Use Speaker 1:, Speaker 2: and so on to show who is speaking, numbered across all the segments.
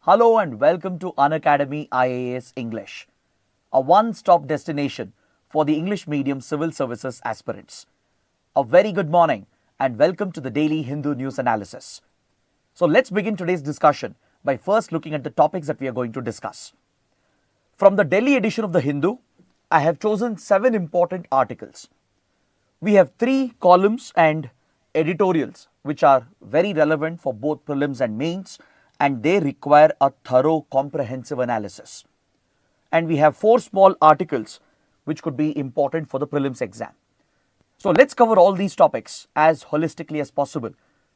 Speaker 1: Hello and welcome to Unacademy IAS English, a one-stop destination for the English medium civil services aspirants. A very good morning and welcome to the daily Hindu news analysis. So let's begin today's discussion by first looking at the topics that we are going to discuss. From the Delhi edition of the Hindu, I have chosen 7 important articles. We have 3 columns and editorials which are very relevant for both prelims and mains, and they require a thorough comprehensive analysis. And we have 4 small articles which could be important for the prelims exam. So let's cover all these topics as holistically as possible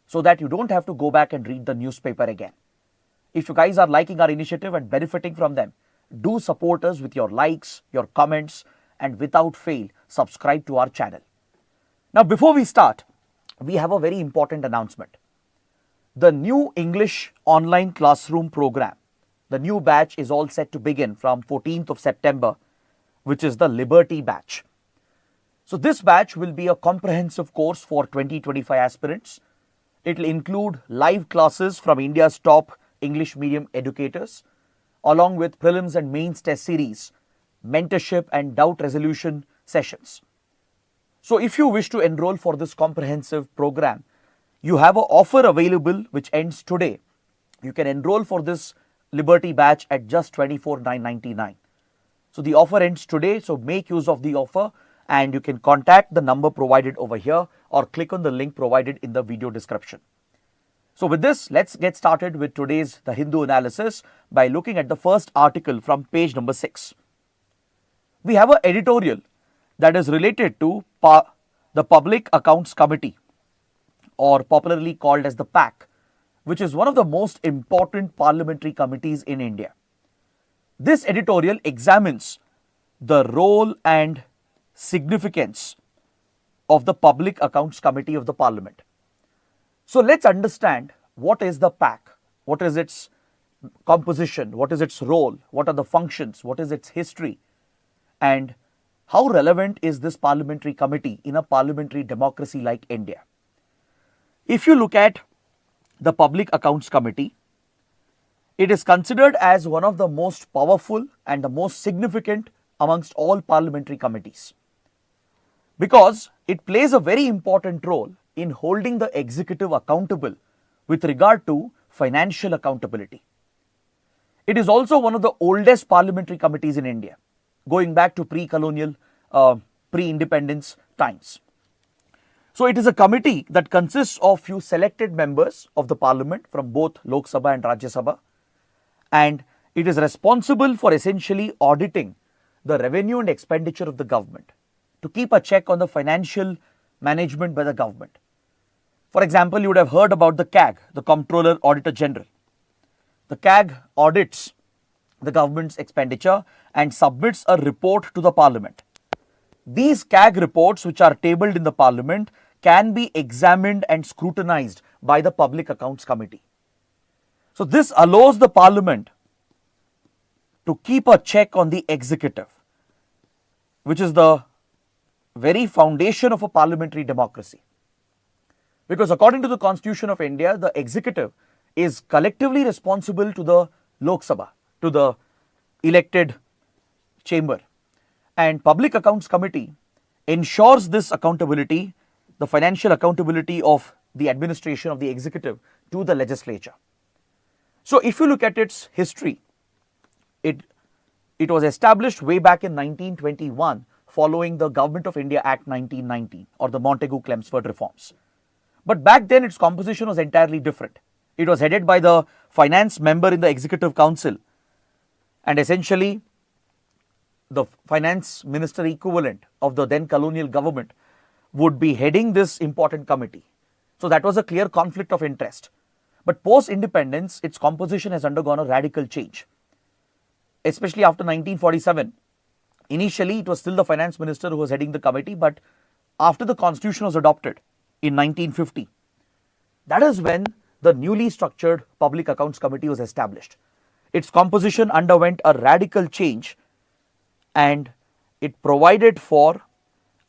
Speaker 1: so that you don't have to go back and read the newspaper again. If you guys are liking our initiative and benefiting from them, do support us with your likes, your comments, and without fail, subscribe to our channel. Now before we start, we have a very important announcement. The new English online classroom program, the new batch is all set to begin from 14th of September, which is the Liberty batch. So this batch will be a comprehensive course for 2025 aspirants. It will include live classes from India's top English medium educators, along with prelims and mains test series, mentorship and doubt resolution sessions. So if you wish to enroll for this comprehensive program, you have an offer available which ends today. You can enroll for this Liberty batch at just 24,999. So the offer ends today, so make use of the offer and you can contact the number provided over here or click on the link provided in the video description. So with this, let's get started with today's The Hindu analysis by looking at the first article from page number 6. We have an editorial that is related to the Public Accounts Committee, or popularly called as the PAC, which is one of the most important parliamentary committees in India. This editorial examines the role and significance of the Public Accounts Committee of the Parliament. So let's understand what is the PAC, what is its composition, what is its role, what are the functions, what is its history, and how relevant is this parliamentary committee in a parliamentary democracy like India. If you look at the Public Accounts Committee, it is considered as one of the most powerful and the most significant amongst all parliamentary committees, because it plays a very important role in holding the executive accountable with regard to financial accountability. It is also one of the oldest parliamentary committees in India, going back to pre-colonial, pre-independence times. So it is a committee that consists of few selected members of the parliament from both Lok Sabha and Rajya Sabha, and it is responsible for essentially auditing the revenue and expenditure of the government to keep a check on the financial management by the government. For example, you would have heard about the CAG, the Comptroller Auditor General. The CAG audits the government's expenditure and submits a report to the parliament. These CAG reports, which are tabled in the parliament, can be examined and scrutinized by the Public Accounts Committee. So this allows the parliament to keep a check on the executive, which is the very foundation of a parliamentary democracy. Because according to the Constitution of India, the executive is collectively responsible to the Lok Sabha, to the elected chamber. And Public Accounts Committee ensures this accountability, the financial accountability of the administration of the executive to the legislature. So if you look at its history, it was established way back in 1921 following the Government of India Act 1919 or the Montagu-Chelmsford reforms. But back then its composition was entirely different. It was headed by the finance member in the Executive Council, and essentially the finance minister equivalent of the then colonial government would be heading this important committee. So that was a clear conflict of interest. But post-independence, its composition has undergone a radical change, especially after 1947. Initially, it was still the finance minister who was heading the committee, but after the constitution was adopted in 1950, that is when the newly structured Public Accounts Committee was established. Its composition underwent a radical change and it provided for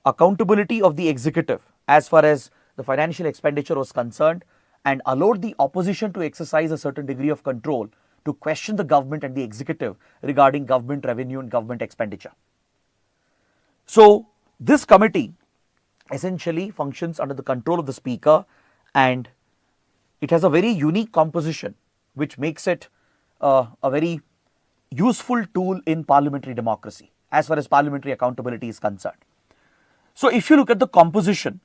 Speaker 1: accountability of the executive as far as the financial expenditure was concerned, and allowed the opposition to exercise a certain degree of control to question the government and the executive regarding government revenue and government expenditure. So this committee essentially functions under the control of the Speaker, and it has a very unique composition which makes it a very useful tool in parliamentary democracy as far as parliamentary accountability is concerned. So if you look at the composition,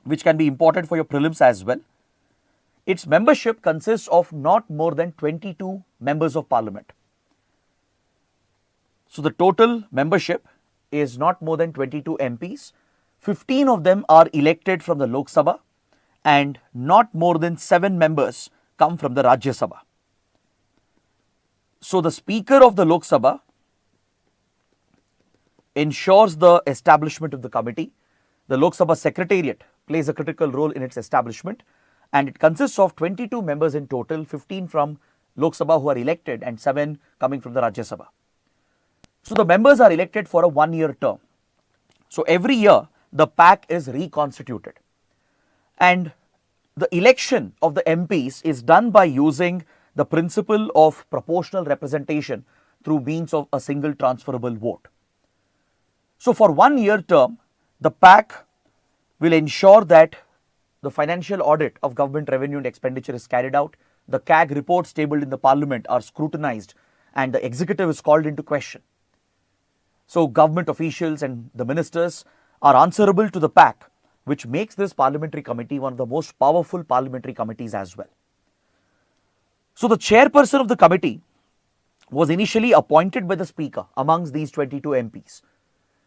Speaker 1: which can be important for your prelims as well, its membership consists of not more than 22 members of parliament. So the total membership is not more than 22 MPs. 15 of them are elected from the Lok Sabha and not more than 7 members come from the Rajya Sabha. So the Speaker of the Lok Sabha ensures the establishment of the committee. The Lok Sabha Secretariat plays a critical role in its establishment, and it consists of 22 members in total, 15 from Lok Sabha who are elected and 7 coming from the Rajya Sabha. So the members are elected for a 1-year term. So every year the PAC is reconstituted, and the election of the MPs is done by using the principle of proportional representation through means of a single transferable vote. So for 1-year term, the PAC will ensure that the financial audit of government revenue and expenditure is carried out, the CAG reports tabled in the parliament are scrutinized, and the executive is called into question. So government officials and the ministers are answerable to the PAC, which makes this parliamentary committee one of the most powerful parliamentary committees as well. So the chairperson of the committee was initially appointed by the Speaker amongst these 22 MPs.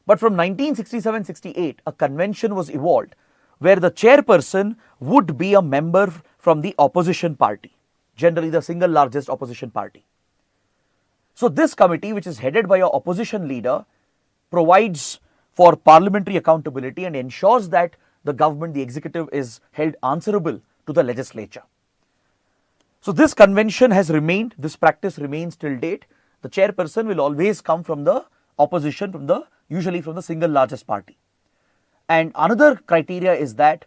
Speaker 1: But from 1967-68, a convention was evolved where the chairperson would be a member from the opposition party, generally the single largest opposition party. So this committee, which is headed by an opposition leader, provides for parliamentary accountability and ensures that the government, the executive, is held answerable to the legislature. So this convention has remained, this practice remains till date. The chairperson will always come from the opposition, usually from the single largest party. And another criteria is that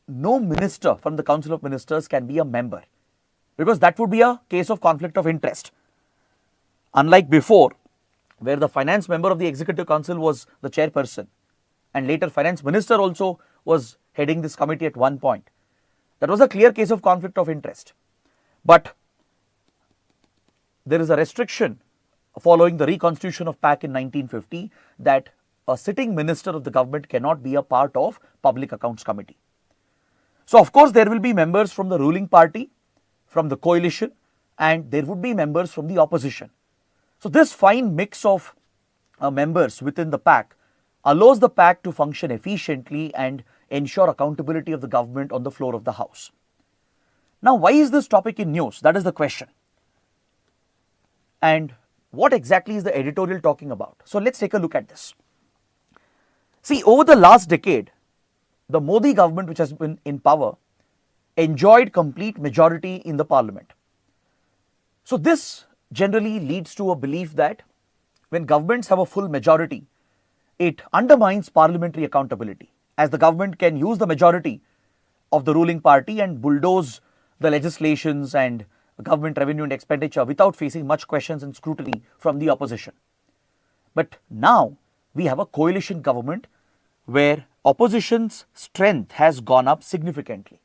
Speaker 1: no minister from the Council of Ministers can be a member, because that would be a case of conflict of interest. Unlike before, where the finance member of the Executive Council was the chairperson, and later finance minister also was heading this committee at one point. That was a clear case of conflict of interest. But there is a restriction following the reconstitution of PAC in 1950 that a sitting minister of the government cannot be a part of Public Accounts Committee. So of course there will be members from the ruling party, from the coalition, and there would be members from the opposition. So this fine mix of members within the PAC allows the PAC to function efficiently and ensure accountability of the government on the floor of the House. Now, why is this topic in news? That is the question. And what exactly is the editorial talking about? So let's take a look at this. See, over the last decade, the Modi government, which has been in power, enjoyed complete majority in the parliament. So this generally leads to a belief that when governments have a full majority, it undermines parliamentary accountability, as the government can use the majority of the ruling party and bulldoze the legislations and government revenue and expenditure without facing much questions and scrutiny from the opposition. But now we have a coalition government where opposition's strength has gone up significantly.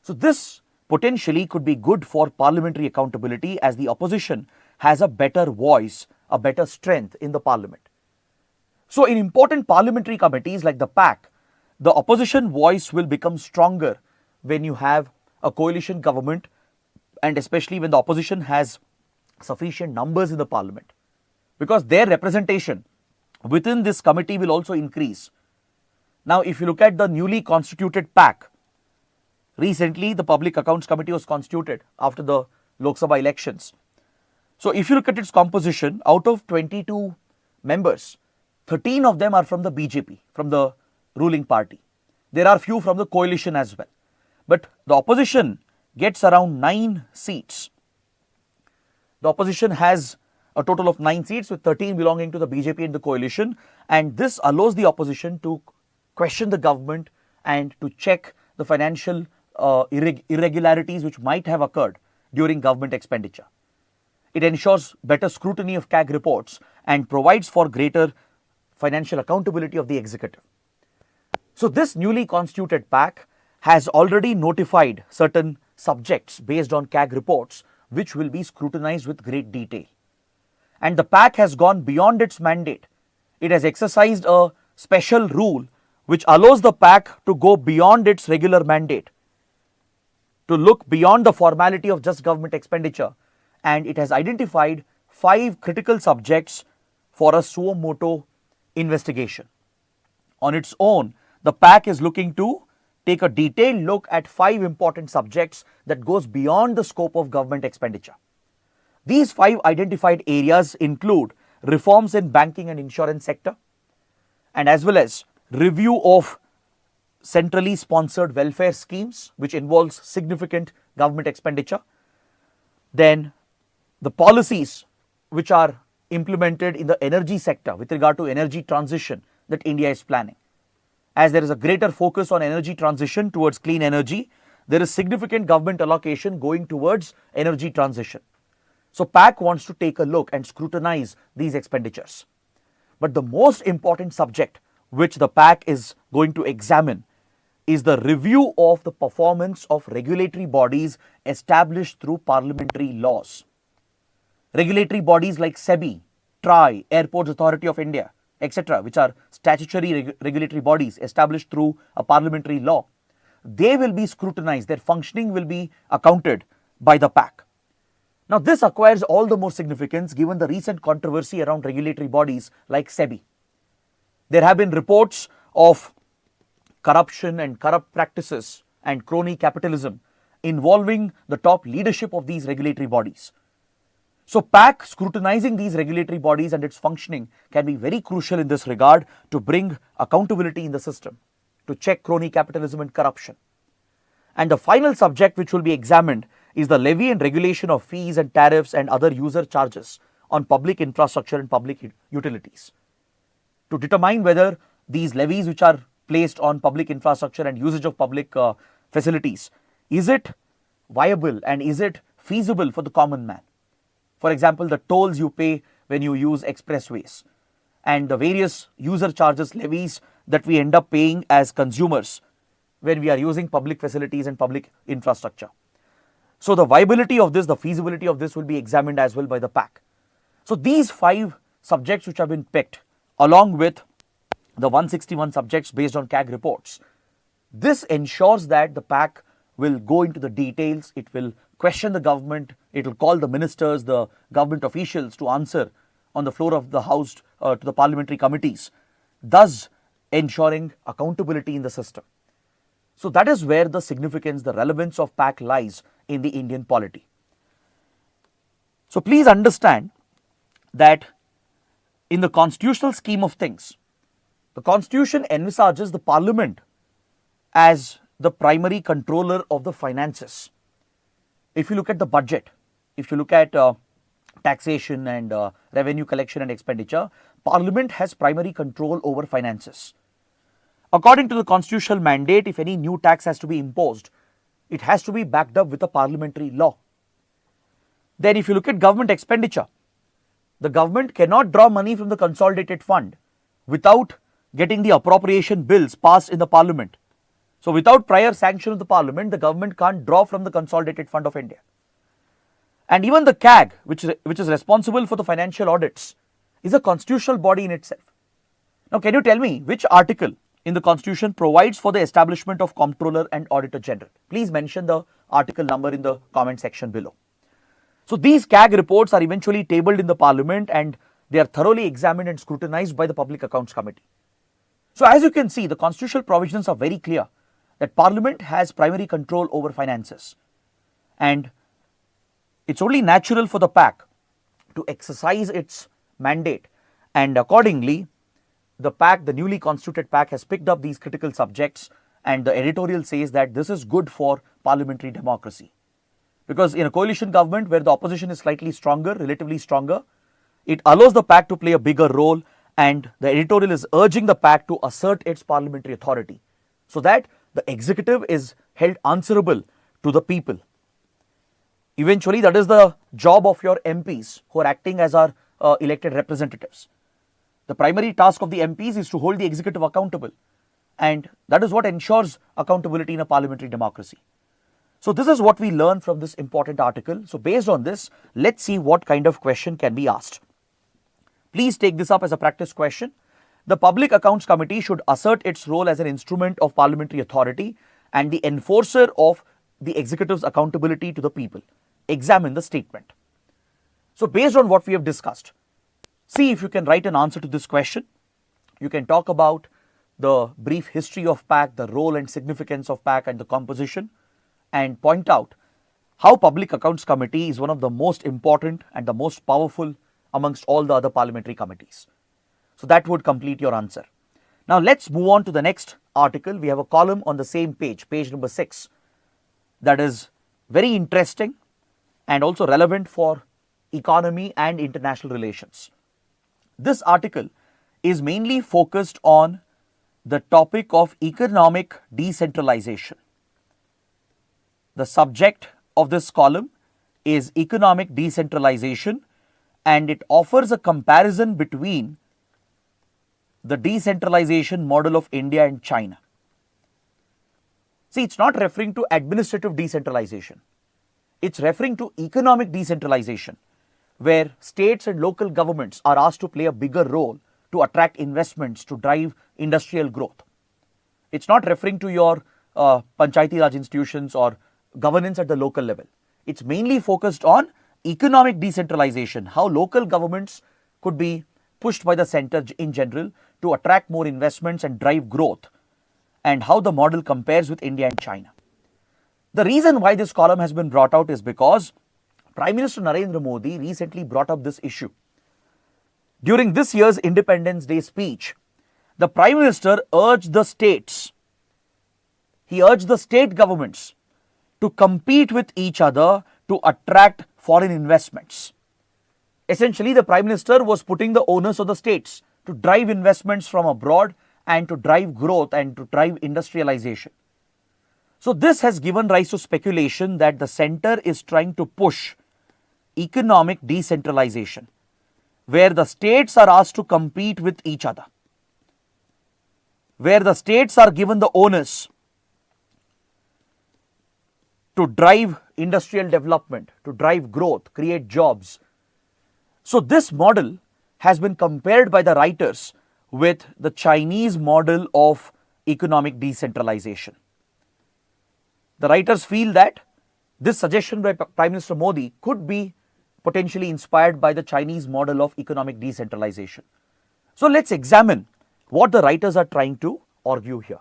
Speaker 1: So this potentially could be good for parliamentary accountability, as the opposition has a better voice, a better strength in the parliament. So in important parliamentary committees like the PAC, the opposition voice will become stronger when you have a coalition government, and especially when the opposition has sufficient numbers in the parliament, because their representation within this committee will also increase. Now, if you look at the newly constituted PAC, recently the Public Accounts Committee was constituted after the Lok Sabha elections. So if you look at its composition, out of 22 members, 13 of them are from the BJP, from the ruling party. There are few from the coalition as well. But the opposition gets around 9 seats. The opposition has a total of 9 seats, with 13 belonging to the BJP and the coalition, and this allows the opposition to question the government and to check the financial irregularities which might have occurred during government expenditure. It ensures better scrutiny of CAG reports and provides for greater financial accountability of the executive. So this newly constituted PAC has already notified certain subjects based on CAG reports which will be scrutinized with great detail. And the PAC has gone beyond its mandate. It has exercised a special rule which allows the PAC to go beyond its regular mandate, to look beyond the formality of just government expenditure, and it has identified 5 critical subjects for a suo motu investigation. On its own, the PAC is looking to take a detailed look at 5 important subjects that goes beyond the scope of government expenditure. These 5 identified areas include reforms in banking and insurance sector, and as well as review of centrally sponsored welfare schemes which involves significant government expenditure, then the policies which are implemented in the energy sector with regard to energy transition that India is planning. As there is a greater focus on energy transition towards clean energy, there is significant government allocation going towards energy transition. So PAC wants to take a look and scrutinize these expenditures. But the most important subject which the PAC is going to examine is the review of the performance of regulatory bodies established through parliamentary laws. Regulatory bodies like SEBI, TRAI, Airports Authority of India, etc., which are statutory regulatory bodies established through a parliamentary law, they will be scrutinized, their functioning will be accounted by the PAC. Now this acquires all the more significance given the recent controversy around regulatory bodies like SEBI. There have been reports of corruption and corrupt practices and crony capitalism involving the top leadership of these regulatory bodies. So PAC scrutinizing these regulatory bodies and its functioning can be very crucial in this regard to bring accountability in the system, to check crony capitalism and corruption. And the final subject which will be examined is the levy and regulation of fees and tariffs and other user charges on public infrastructure and public utilities, to determine whether these levies which are placed on public infrastructure and usage of public facilities, is it viable and is it feasible for the common man? For example, the tolls you pay when you use expressways and the various user charges, levies that we end up paying as consumers when we are using public facilities and public infrastructure. So the viability of this, the feasibility of this will be examined as well by the PAC. So these 5 subjects which have been picked along with the 161 subjects based on CAG reports, this ensures that the PAC will go into the details, it will question the government, it will call the ministers, the government officials to answer on the floor of the House to the parliamentary committees, thus ensuring accountability in the system. So that is where the significance, the relevance of PAC lies in the Indian polity. So please understand that in the constitutional scheme of things, the constitution envisages the parliament as the primary controller of the finances. If you look at the budget, if you look at taxation and revenue collection and expenditure, parliament has primary control over finances. According to the constitutional mandate, if any new tax has to be imposed, it has to be backed up with a parliamentary law. Then if you look at government expenditure, the government cannot draw money from the consolidated fund without getting the appropriation bills passed in the parliament. So without prior sanction of the parliament, the government can't draw from the consolidated fund of India. And even the CAG, which is responsible for the financial audits, is a constitutional body in itself. Now can you tell me which article in the constitution provides for the establishment of comptroller and auditor general? Please mention the article number in the comment section below. So these CAG reports are eventually tabled in the parliament and they are thoroughly examined and scrutinized by the Public Accounts Committee. So as you can see, the constitutional provisions are very clear that parliament has primary control over finances, and it's only natural for the PAC to exercise its mandate, and accordingly the PAC, the newly constituted PAC, has picked up these critical subjects, and the editorial says that this is good for parliamentary democracy, because in a coalition government where the opposition is slightly stronger, relatively stronger, it allows the PAC to play a bigger role, and the editorial is urging the PAC to assert its parliamentary authority so that the executive is held answerable to the people. Eventually, that is the job of your MPs who are acting as our elected representatives. The primary task of the MPs is to hold the executive accountable, and that is what ensures accountability in a parliamentary democracy. So this is what we learn from this important article. So based on this, let's see what kind of question can be asked. Please take this up as a practice question. The Public Accounts Committee should assert its role as an instrument of parliamentary authority and the enforcer of the executive's accountability to the people. Examine the statement. So based on what we have discussed, see if you can write an answer to this question. You can talk about the brief history of PAC, the role and significance of PAC and the composition, and point out how Public Accounts Committee is one of the most important and the most powerful amongst all the other parliamentary committees. So that would complete your answer. Now let's move on to the next article. We have a column on the same page, page number 6, that is very interesting and also relevant for economy and international relations. This article is mainly focused on the topic of economic decentralization. The subject of this column is economic decentralization, and it offers a comparison between the decentralization model of India and China. See, it's not referring to administrative decentralization. It's referring to economic decentralization, where states and local governments are asked to play a bigger role to attract investments to drive industrial growth. It's not referring to your Panchayati Raj institutions or governance at the local level. It's mainly focused on economic decentralization, how local governments could be pushed by the center in general to attract more investments and drive growth, and how the model compares with India and China. The reason why this column has been brought out is because Prime Minister Narendra Modi recently brought up this issue. During this year's Independence Day speech, the Prime Minister urged the states, he urged the state governments to compete with each other to attract foreign investments. Essentially, the Prime Minister was putting the onus on the states to drive investments from abroad and to drive growth and to drive industrialization. So this has given rise to speculation that the center is trying to push economic decentralization, where the states are asked to compete with each other, where the states are given the onus to drive industrial development, to drive growth, create jobs. So this model has been compared by the writers with the Chinese model of economic decentralization. The writers feel that this suggestion by Prime Minister Modi could be potentially inspired by the Chinese model of economic decentralization. So let's examine what the writers are trying to argue here.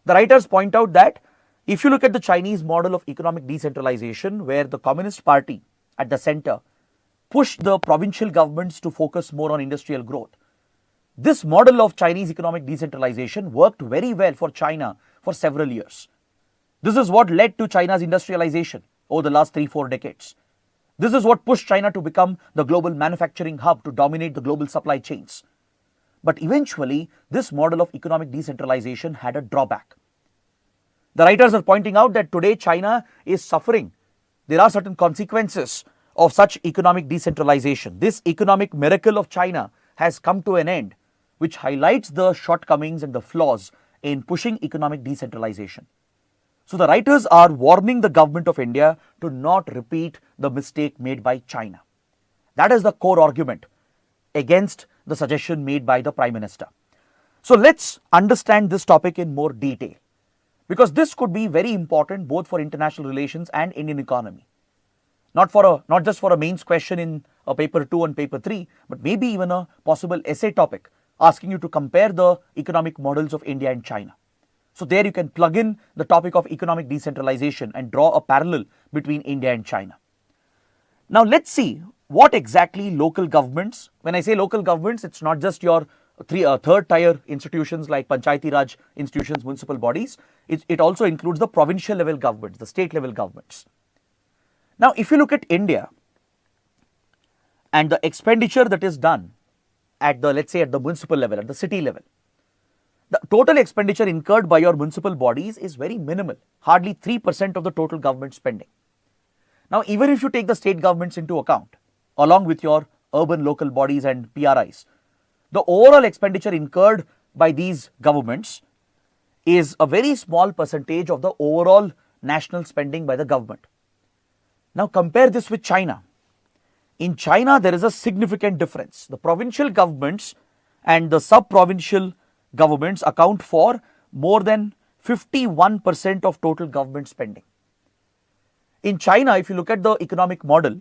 Speaker 1: The writers point out that if you look at the Chinese model of economic decentralization, where the Communist Party at the center pushed the provincial governments to focus more on industrial growth, this model of Chinese economic decentralization worked very well for China for several years. This is what led to China's industrialization over the last 3-4 decades. This is what pushed China to become the global manufacturing hub, to dominate the global supply chains. But eventually, this model of economic decentralization had a drawback. The writers are pointing out that today China is suffering. There are certain consequences of such economic decentralization. This economic miracle of China has come to an end, which highlights the shortcomings and the flaws in pushing economic decentralization. So the writers are warning the government of India to not repeat the mistake made by China. That is the core argument against the suggestion made by the Prime Minister. So let's understand this topic in more detail, because this could be very important both for international relations and Indian economy. Not just for a mains question in a paper 2 and paper 3, but maybe even a possible essay topic asking you to compare the economic models of India and China. So there you can plug in the topic of economic decentralization and draw a parallel between India and China. Now let's see what exactly local governments, when I say local governments, it's not just your third tier institutions like Panchayati Raj institutions, municipal bodies. It also includes the provincial level governments, the state level governments. Now if you look at India and the expenditure that is done at the, let's say at the municipal level, at the city level, the total expenditure incurred by your municipal bodies is very minimal, hardly 3% of the total government spending. Now, even if you take the state governments into account, along with your urban local bodies and PRIs, the overall expenditure incurred by these governments is a very small percentage of the overall national spending by the government. Now, compare this with China. In China, there is a significant difference. The provincial governments and the sub-provincial governments account for more than 51% of total government spending. In China, if you look at the economic model,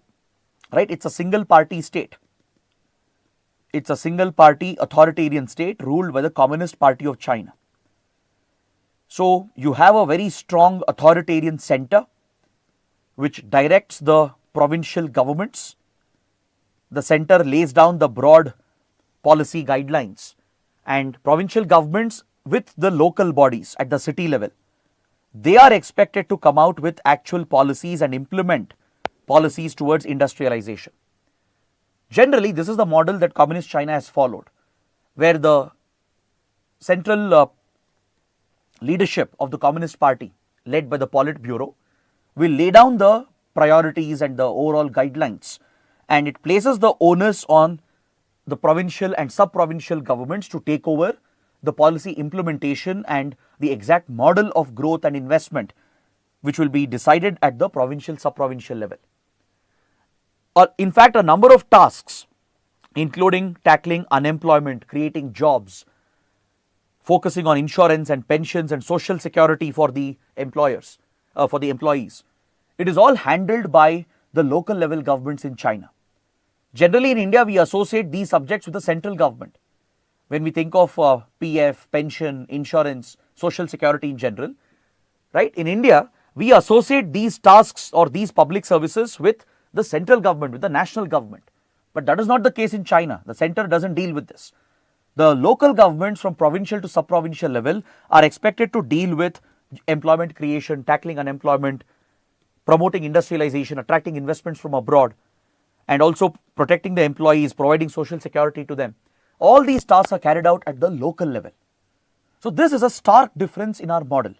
Speaker 1: right, it's a single party state. It's a single party authoritarian state ruled by the Communist Party of China. So, you have a very strong authoritarian center which directs the provincial governments. The center lays down the broad policy guidelines, and provincial governments with the local bodies at the city level, they are expected to come out with actual policies and implement policies towards industrialization. Generally, this is the model that Communist China has followed, where the central leadership of the Communist Party, led by the Politburo, will lay down the priorities and the overall guidelines, and it places the onus on the provincial and sub-provincial governments to take over the policy implementation and the exact model of growth and investment, which will be decided at the provincial, sub-provincial level. In fact, a number of tasks, including tackling unemployment, creating jobs, focusing on insurance and pensions and social security for the employers, for the employees, it is all handled by the local level governments in China. Generally, in India, we associate these subjects with the central government. When we think of PF, pension, insurance, social security in general, right? In India, we associate these tasks or these public services with the central government, with the national government. But that is not the case in China. The center doesn't deal with this. The local governments from provincial to sub-provincial level are expected to deal with employment creation, tackling unemployment, promoting industrialization, attracting investments from abroad, and also protecting the employees, providing social security to them. All these tasks are carried out at the local level. So, this is a stark difference in our model,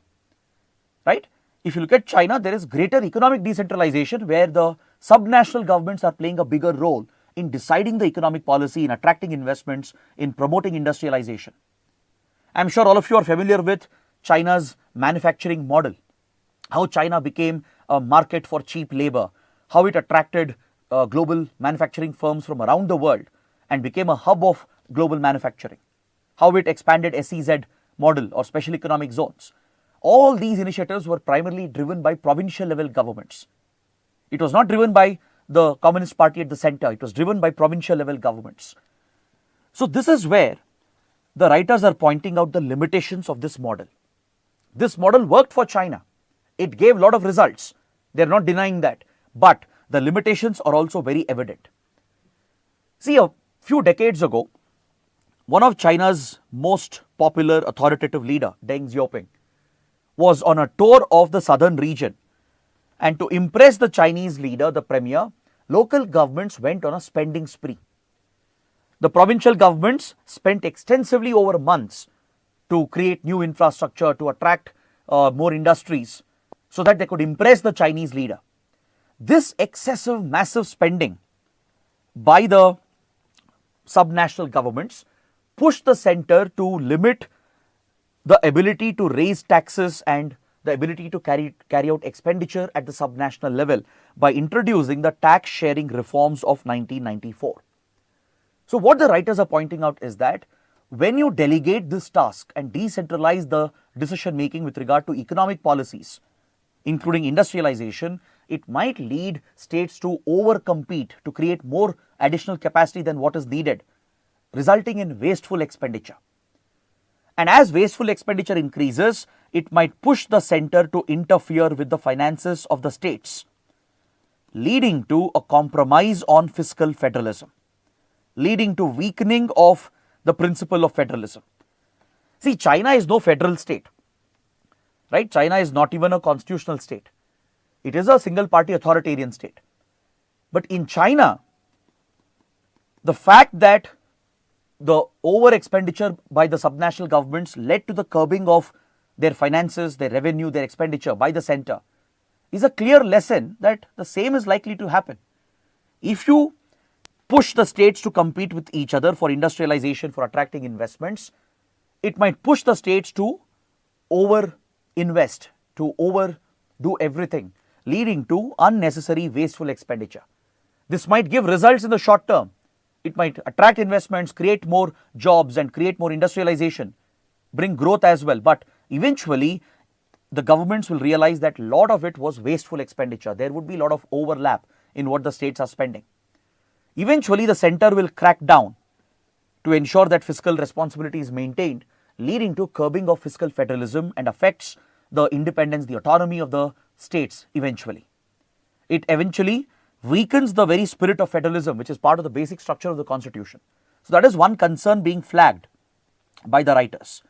Speaker 1: right? If you look at China, there is greater economic decentralization where the subnational governments are playing a bigger role in deciding the economic policy, in attracting investments, in promoting industrialization. I am sure all of you are familiar with China's manufacturing model, how China became a market for cheap labor, how it attracted global manufacturing firms from around the world and became a hub of global manufacturing, how it expanded SEZ model or special economic zones. All these initiatives were primarily driven by provincial level governments. It was not driven by the Communist Party at the center, it was driven by provincial level governments. So, this is where the writers are pointing out the limitations of this model. This model worked for China. It gave a lot of results. They are not denying that. But the limitations are also very evident. See, a few decades ago, one of China's most popular authoritative leader, Deng Xiaoping, was on a tour of the southern region. And to impress the Chinese leader, the premier, local governments went on a spending spree. The provincial governments spent extensively over months to create new infrastructure, to attract more industries, so that they could impress the Chinese leader. This excessive, massive spending by the subnational governments pushed the center to limit the ability to raise taxes and the ability to carry out expenditure at the subnational level by introducing the tax sharing reforms of 1994. So, what the writers are pointing out is that when you delegate this task and decentralize the decision making with regard to economic policies, including industrialization, it might lead states to overcompete to create more additional capacity than what is needed, resulting in wasteful expenditure. And as wasteful expenditure increases, it might push the center to interfere with the finances of the states, leading to a compromise on fiscal federalism, leading to weakening of the principle of federalism. See, China is no federal state, right? China is not even a constitutional state. It is a single party authoritarian state. But in China, the fact that the over expenditure by the subnational governments led to the curbing of their finances, their revenue, their expenditure by the center, is a clear lesson that the same is likely to happen. If you push the states to compete with each other for industrialization, for attracting investments, it might push the states to over invest, to overdo everything, leading to unnecessary wasteful expenditure. This might give results in the short term. It might attract investments, create more jobs and create more industrialization, bring growth as well. But eventually, the governments will realize that a lot of it was wasteful expenditure. There would be a lot of overlap in what the states are spending. Eventually, the center will crack down to ensure that fiscal responsibility is maintained, leading to curbing of fiscal federalism and affects the independence, the autonomy of the states eventually. It eventually weakens the very spirit of federalism, which is part of the basic structure of the constitution. So that is one concern being flagged by the writers.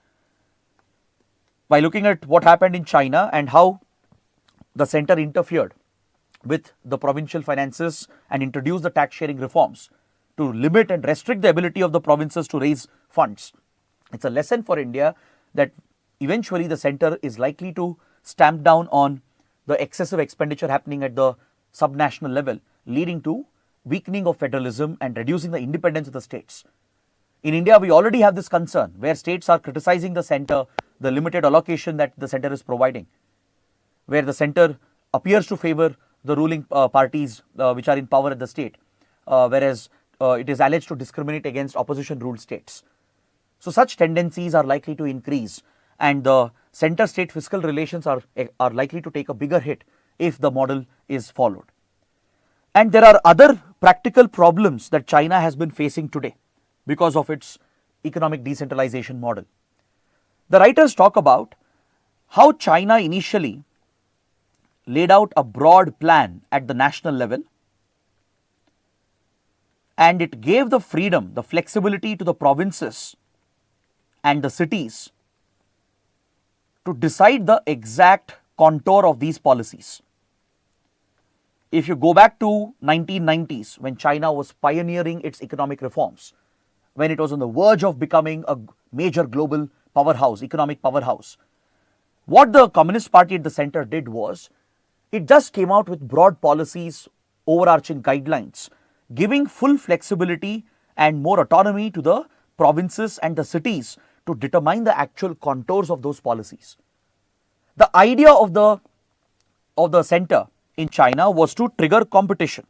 Speaker 1: By looking at what happened in China and how the center interfered with the provincial finances and introduced the tax sharing reforms to limit and restrict the ability of the provinces to raise funds. It's a lesson for India that eventually the center is likely to stamp down on the excessive expenditure happening at the subnational level, leading to weakening of federalism and reducing the independence of the states. In India, we already have this concern where states are criticizing the center, the limited allocation that the center is providing, where the center appears to favor the ruling parties which are in power at the state, whereas it is alleged to discriminate against opposition ruled states. So such tendencies are likely to increase, and the center-state fiscal relations are likely to take a bigger hit if the model is followed. And there are other practical problems that China has been facing today because of its economic decentralization model. The writers talk about how China initially laid out a broad plan at the national level, and it gave the freedom, the flexibility to the provinces and the cities to decide the exact contour of these policies. If you go back to 1990s, when China was pioneering its economic reforms, when it was on the verge of becoming a major global powerhouse, economic powerhouse, what the Communist Party at the center did was, it just came out with broad policies, overarching guidelines, giving full flexibility and more autonomy to the provinces and the cities to determine the actual contours of those policies. The idea of the center in China was to trigger competition.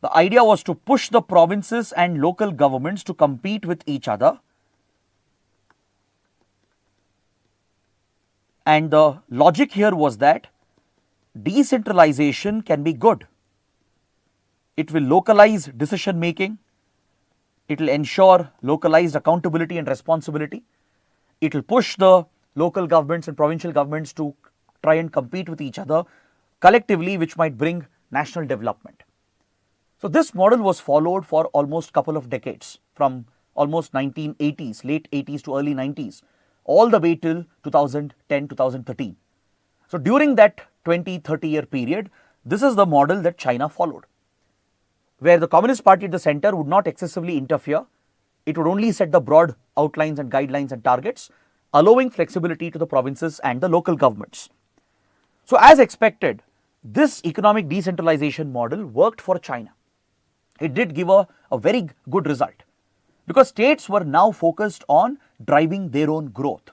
Speaker 1: The idea was to push the provinces and local governments to compete with each other, and the logic here was that decentralization can be good. It will localize decision making, it will ensure localized accountability and responsibility, it will push the local governments and provincial governments to try and compete with each other collectively, which might bring national development. So this model was followed for almost a couple of decades, from almost 1980s, late 80s to early 90s, all the way till 2010, 2013. So during that 20-30 year period, this is the model that China followed, where the Communist Party at the center would not excessively interfere. It would only set the broad outlines and guidelines and targets, allowing flexibility to the provinces and the local governments. So as expected, this economic decentralization model worked for China. It did give a very good result, because states were now focused on driving their own growth.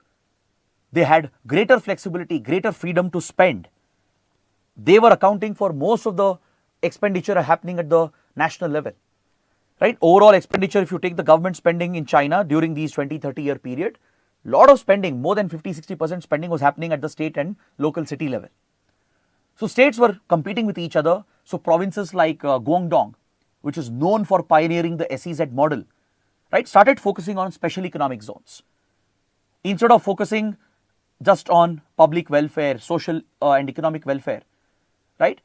Speaker 1: They had greater flexibility, greater freedom to spend. They were accounting for most of the expenditure happening at the national level, right? Overall expenditure, if you take the government spending in China during these 20-30 year period, lot of spending, more than 50-60% spending was happening at the state and local city level. So states were competing with each other. So provinces like Guangdong, which is known for pioneering the SEZ model, right, started focusing on special economic zones. Instead of focusing just on public welfare, social and economic welfare, right,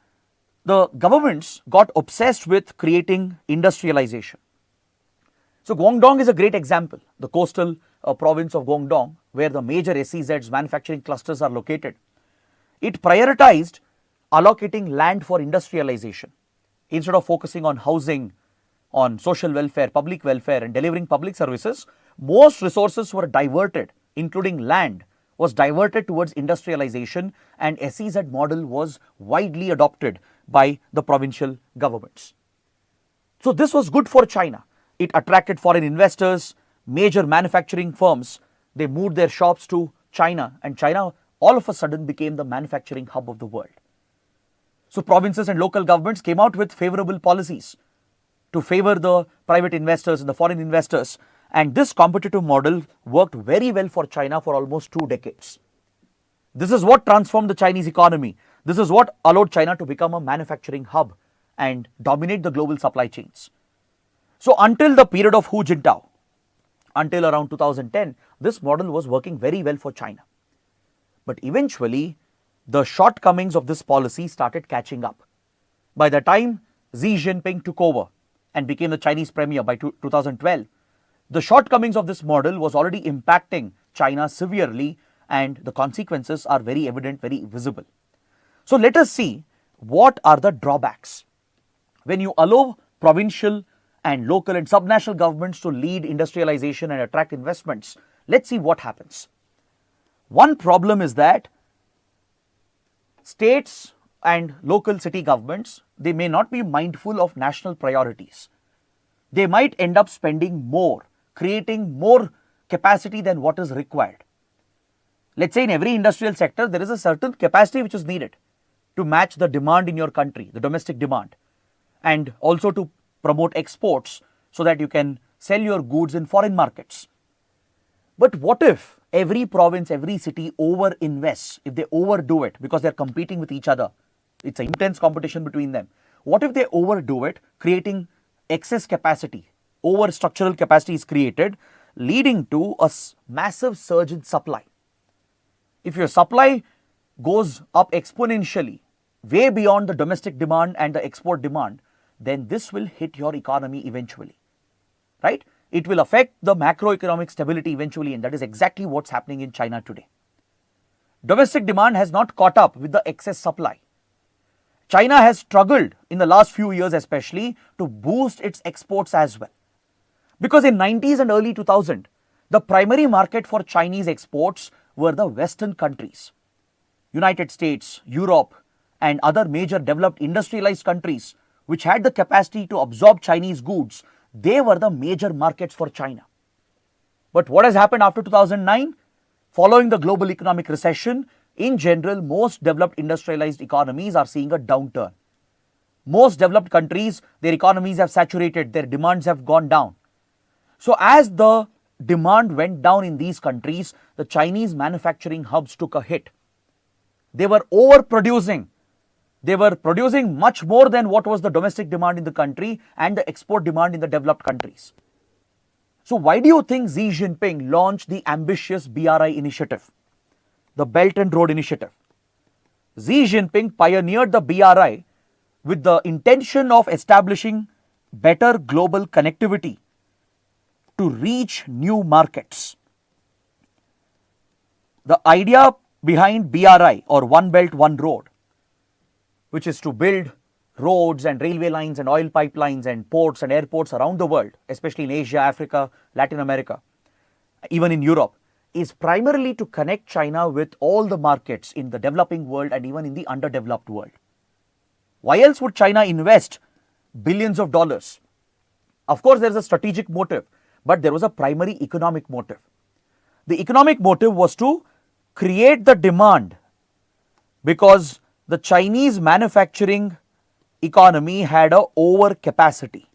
Speaker 1: the governments got obsessed with creating industrialization. So Guangdong is a great example, the coastal province of Guangdong, where the major SEZs, manufacturing clusters, are located. It prioritized allocating land for industrialization. Instead of focusing on housing, on social welfare, public welfare and delivering public services, most resources were diverted, including land, was diverted towards industrialization, and SEZ model was widely adopted by the provincial governments. So this was good for China. It attracted foreign investors, major manufacturing firms. They moved their shops to China, and China all of a sudden became the manufacturing hub of the world. So provinces and local governments came out with favorable policies to favor the private investors and the foreign investors, and this competitive model worked very well for China for almost 2 decades. This is what transformed the Chinese economy. This is what allowed China to become a manufacturing hub and dominate the global supply chains. So until the period of Hu Jintao, until around 2010, this model was working very well for China. But eventually, the shortcomings of this policy started catching up. By the time Xi Jinping took over and became the Chinese premier by 2012, the shortcomings of this model was already impacting China severely, and the consequences are very evident, very visible. So let us see what are the drawbacks. When you allow provincial and local and subnational governments to lead industrialization and attract investments, let's see what happens. One problem is that states and local city governments, they may not be mindful of national priorities. They might end up spending more, creating more capacity than what is required. Let's say in every industrial sector, there is a certain capacity which is needed to match the demand in your country, the domestic demand, and also to promote exports so that you can sell your goods in foreign markets. But what if every province, every city over-invests, if they overdo it because they're competing with each other? It's an intense competition between them. What if they overdo it, creating excess capacity? Over structural capacity is created, leading to a massive surge in supply. If your supply goes up exponentially, way beyond the domestic demand and the export demand, then this will hit your economy eventually, right? It will affect the macroeconomic stability eventually, and that is exactly what's happening in China today. Domestic demand has not caught up with the excess supply. China has struggled in the last few years especially to boost its exports as well. Because in 90s and early 2000, the primary market for Chinese exports were the Western countries. United States, Europe, and other major developed industrialized countries which had the capacity to absorb Chinese goods, they were the major markets for China. But what has happened after 2009? Following the global economic recession, in general, most developed industrialized economies are seeing a downturn. Most developed countries, their economies have saturated, their demands have gone down. So as the demand went down in these countries, the Chinese manufacturing hubs took a hit. They were overproducing. They were producing much more than what was the domestic demand in the country and the export demand in the developed countries. So why do you think Xi Jinping launched the ambitious BRI initiative, the Belt and Road Initiative? Xi Jinping pioneered the BRI with the intention of establishing better global connectivity to reach new markets. The idea behind BRI, or One Belt, One Road, which is to build roads and railway lines and oil pipelines and ports and airports around the world, especially in Asia, Africa, Latin America, even in Europe, is primarily to connect China with all the markets in the developing world and even in the underdeveloped world. Why else would China invest billions of dollars? Of course, there is a strategic motive, but there was a primary economic motive. The economic motive was to create the demand, because the Chinese manufacturing economy had an overcapacity.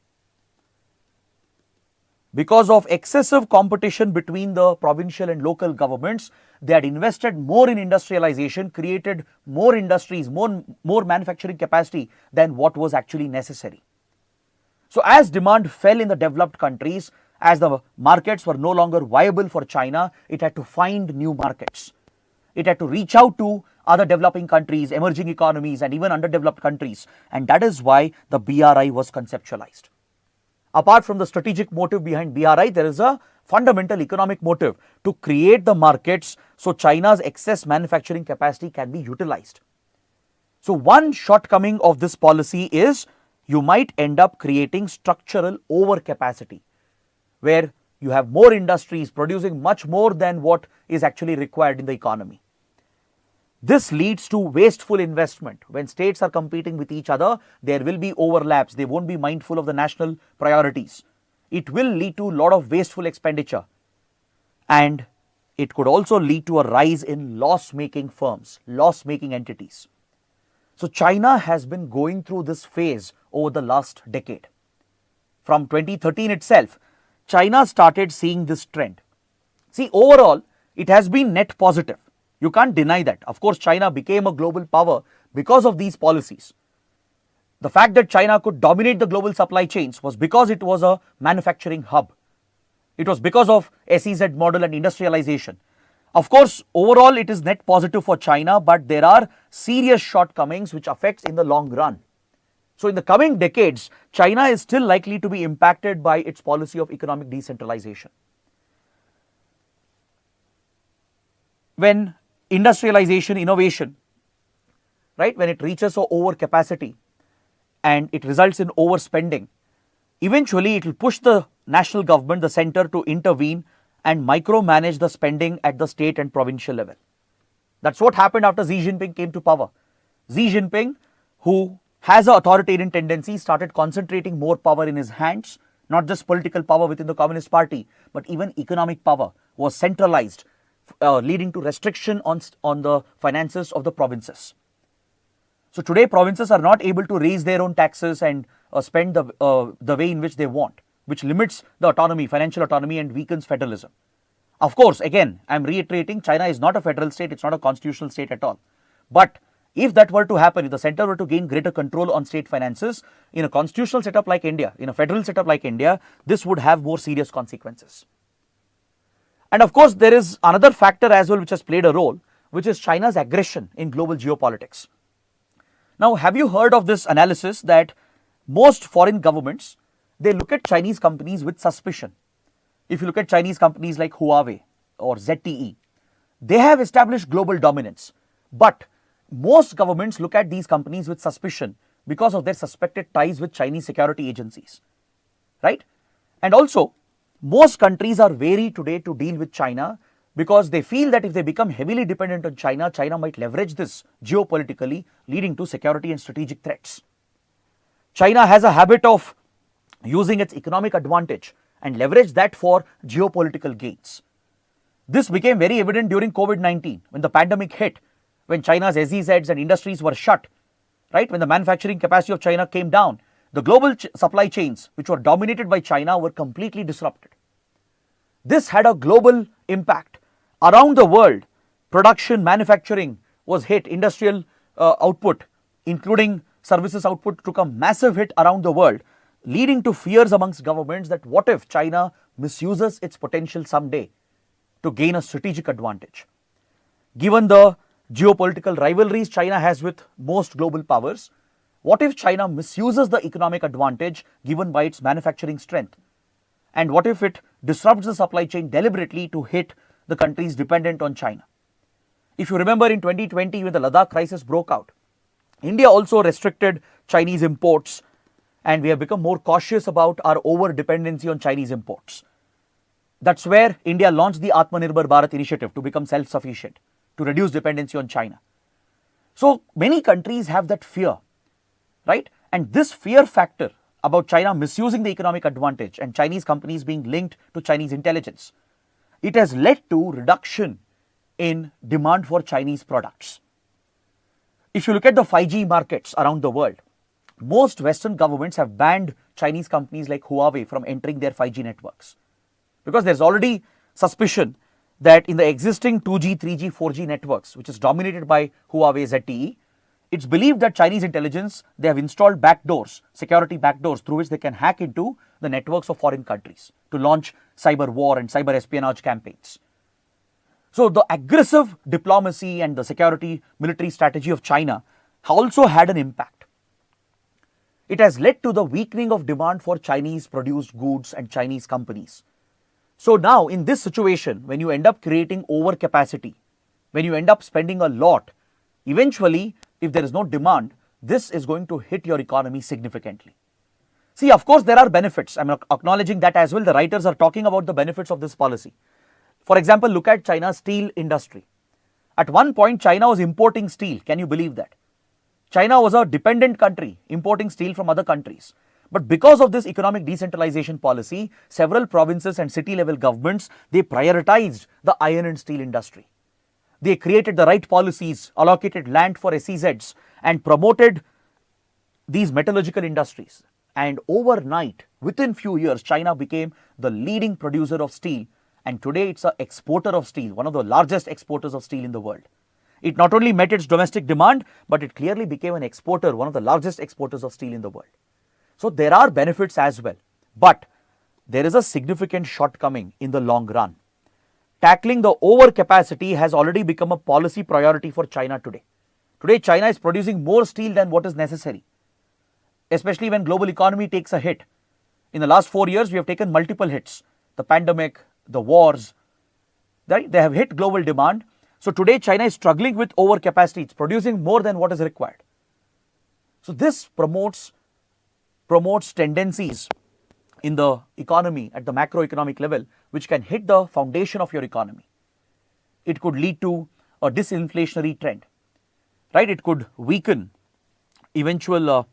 Speaker 1: Because of excessive competition between the provincial and local governments, they had invested more in industrialization, created more industries, more manufacturing capacity than what was actually necessary. So as demand fell in the developed countries, as the markets were no longer viable for China, it had to find new markets. It had to reach out to other developing countries, emerging economies, and even underdeveloped countries. And that is why the BRI was conceptualized. Apart from the strategic motive behind BRI, there is a fundamental economic motive to create the markets so China's excess manufacturing capacity can be utilized. So one shortcoming of this policy is you might end up creating structural overcapacity, where You have more industries producing much more than what is actually required in the economy. This leads to wasteful investment. When states are competing with each other, there will be overlaps. They won't be mindful of the national priorities. It will lead to a lot of wasteful expenditure. And it could also lead to a rise in loss-making firms, loss-making entities. So China has been going through this phase over the last decade. From 2013 itself, China started seeing this trend. See, overall, it has been net positive. You can't deny that. Of course, China became a global power because of these policies. The fact that China could dominate the global supply chains was because it was a manufacturing hub. It was because of SEZ model and industrialization. Of course, overall it is net positive for China, but there are serious shortcomings which affects in the long run. So in the coming decades, China is still likely to be impacted by its policy of economic decentralization. When industrialization, innovation, right, when it reaches an overcapacity and it results in overspending, eventually it will push the national government, the center, to intervene and micromanage the spending at the state and provincial level. That's what happened after Xi Jinping came to power. Xi Jinping, who has an authoritarian tendency, started concentrating more power in his hands. Not just political power within the Communist Party, but even economic power was centralized, leading to restriction on the finances of the provinces. So today provinces are not able to raise their own taxes and spend the way in which they want, which limits the autonomy, financial autonomy, and weakens federalism. Of course, again, I am reiterating, China is not a federal state, it's not a constitutional state at all. But if that were to happen, if the center were to gain greater control on state finances, in a constitutional setup like India, in a federal setup like India, this would have more serious consequences. And of course, there is another factor as well which has played a role, which is China's aggression in global geopolitics. Now, have you heard of this analysis that most foreign governments, they look at Chinese companies with suspicion? If you look at Chinese companies like Huawei or ZTE, they have established global dominance. But most governments look at these companies with suspicion because of their suspected ties with Chinese security agencies, right? And also, most countries are wary today to deal with China because they feel that if they become heavily dependent on China, China might leverage this geopolitically, leading to security and strategic threats. China has a habit of using its economic advantage and leverage that for geopolitical gains. This became very evident during COVID-19 when the pandemic hit, when China's SEZs and industries were shut, right? When the manufacturing capacity of China came down, the global supply chains, which were dominated by China, were completely disrupted. This had a global impact. Around the world, production, manufacturing was hit, industrial output, including services output, took a massive hit around the world, leading to fears amongst governments that what if China misuses its potential someday to gain a strategic advantage. Given the geopolitical rivalries China has with most global powers, what if China misuses the economic advantage given by its manufacturing strength? And what if it disrupts the supply chain deliberately to hit the countries dependent on China? If you remember in 2020 when the Ladakh crisis broke out, India also restricted Chinese imports, and we have become more cautious about our over-dependency on Chinese imports. That's where India launched the Atmanirbhar Bharat initiative to become self-sufficient, to reduce dependency on China. So many countries have that fear, right? And this fear factor about China misusing the economic advantage and Chinese companies being linked to Chinese intelligence, it has led to reduction in demand for Chinese products. If you look at the 5G markets around the world, most Western governments have banned Chinese companies like Huawei from entering their 5G networks, because there's already suspicion that in the existing 2G, 3G, 4G networks, which is dominated by Huawei ZTE, it's believed that Chinese intelligence, they have installed backdoors, security backdoors through which they can hack into the networks of foreign countries to launch cyber war and cyber espionage campaigns. So the aggressive diplomacy and the security military strategy of China also had an impact. It has led to the weakening of demand for Chinese produced goods and Chinese companies. So now in this situation, when you end up creating overcapacity, when you end up spending a lot, eventually if there is no demand, this is going to hit your economy significantly. See, of course, there are benefits. I'm acknowledging that as well. The writers are talking about the benefits of this policy. For example, look at China's steel industry. At one point, China was importing steel. Can you believe that? China was a dependent country, importing steel from other countries. But because of this economic decentralization policy, several provinces and city level governments, they prioritized the iron and steel industry. They created the right policies, allocated land for SEZs, and promoted these metallurgical industries. And overnight, within few years, China became the leading producer of steel. And today it's an exporter of steel, one of the largest exporters of steel in the world. It not only met its domestic demand, but it clearly became an exporter, one of the largest exporters of steel in the world. So there are benefits as well. But there is a significant shortcoming in the long run. Tackling the overcapacity has already become a policy priority for China today. Today, China is producing more steel than what is necessary, especially when global economy takes a hit. In the last 4 years, we have taken multiple hits. The pandemic, the wars, right? They have hit global demand. So today, China is struggling with overcapacity. It's producing more than what is required. So this promotes tendencies in the economy at the macroeconomic level, which can hit the foundation of your economy. It could lead to a disinflationary trend, right? It could weaken. Eventual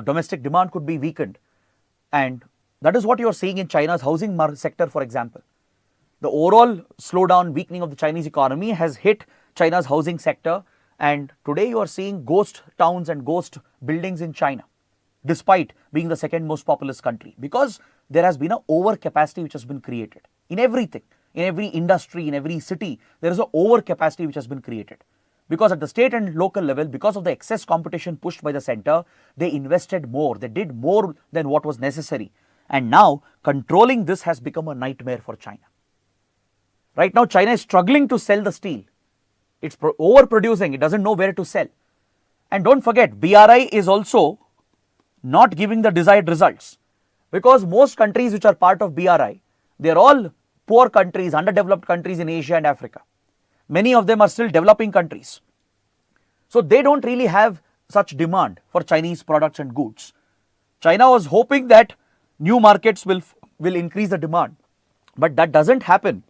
Speaker 1: domestic demand could be weakened. And that is what you are seeing in China's housing sector, for example. The overall slowdown, weakening of the Chinese economy has hit China's housing sector. And today you are seeing ghost towns and ghost buildings in China, despite being the second most populous country, because there has been an overcapacity which has been created in everything, in every industry, in every city. There is an overcapacity which has been created because at the state and local level, because of the excess competition pushed by the center, they invested more, they did more than what was necessary. And now controlling this has become a nightmare for China. Right now, China is struggling to sell the steel. It's overproducing, it doesn't know where to sell. And don't forget, BRI is also not giving the desired results, because most countries which are part of BRI, they are all poor countries, underdeveloped countries in Asia and Africa. Many of them are still developing countries. So they don't really have such demand for Chinese products and goods. China was hoping that new markets will increase the demand, but that doesn't happen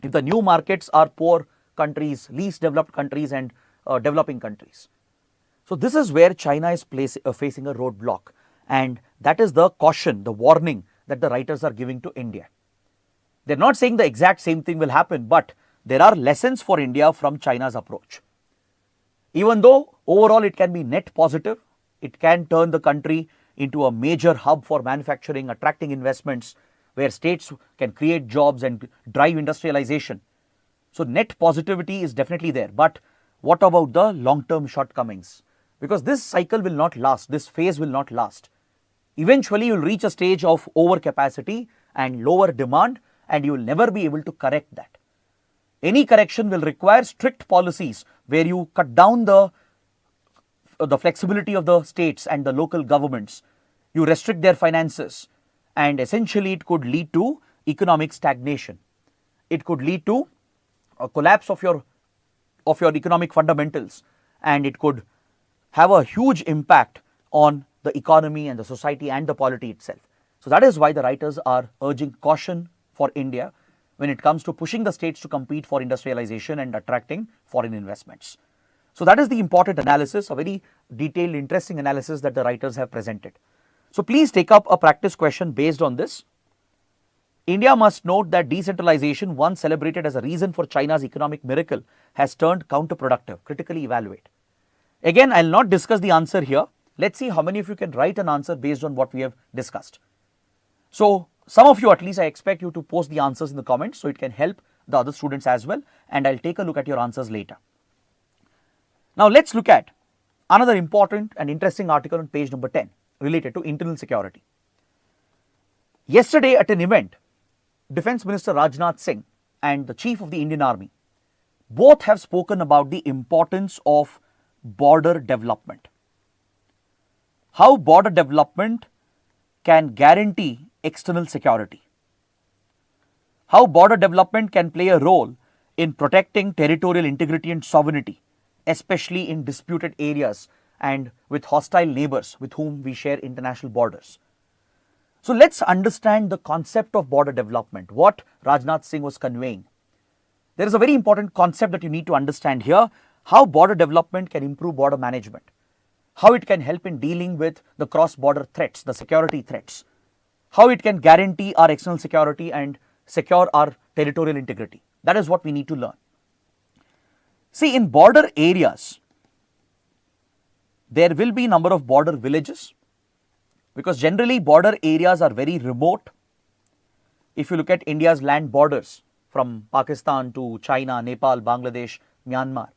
Speaker 1: if the new markets are poor countries, least developed countries and developing countries. So this is where China is facing a roadblock, and that is the caution, the warning that the writers are giving to India. They're not saying the exact same thing will happen, but there are lessons for India from China's approach. Even though overall it can be net positive, it can turn the country into a major hub for manufacturing, attracting investments, where states can create jobs and drive industrialization. So net positivity is definitely there. But what about the long-term shortcomings? Because this cycle will not last, this phase will not last. Eventually you will reach a stage of overcapacity and lower demand, and you will never be able to correct that. Any correction will require strict policies where you cut down the flexibility of the states and the local governments. You restrict their finances, and essentially it could lead to economic stagnation. It could lead to a collapse of your economic fundamentals, and it could have a huge impact on the economy and the society and the polity itself. So that is why the writers are urging caution for India when it comes to pushing the states to compete for industrialization and attracting foreign investments. So that is the important analysis, a very detailed, interesting analysis that the writers have presented. So please take up a practice question based on this. India must note that decentralization, once celebrated as a reason for China's economic miracle, has turned counterproductive. Critically evaluate. Again, I will not discuss the answer here. Let's see how many of you can write an answer based on what we have discussed. So some of you, at least I expect you to post the answers in the comments so it can help the other students as well, and I'll take a look at your answers later. Now let's look at another important and interesting article on page number 10 related to internal security. Yesterday at an event, Defence Minister Rajnath Singh and the Chief of the Indian Army both have spoken about the importance of border development. How border development can guarantee external security. How border development can play a role in protecting territorial integrity and sovereignty, especially in disputed areas and with hostile neighbors with whom we share international borders. So let's understand the concept of border development, what Rajnath Singh was conveying. There is a very important concept that you need to understand here, how border development can improve border management, how it can help in dealing with the cross-border threats, the security threats, how it can guarantee our external security and secure our territorial integrity. That is what we need to learn. See, in border areas, there will be number of border villages, because generally border areas are very remote. If you look at India's land borders from Pakistan to China, Nepal, Bangladesh, Myanmar,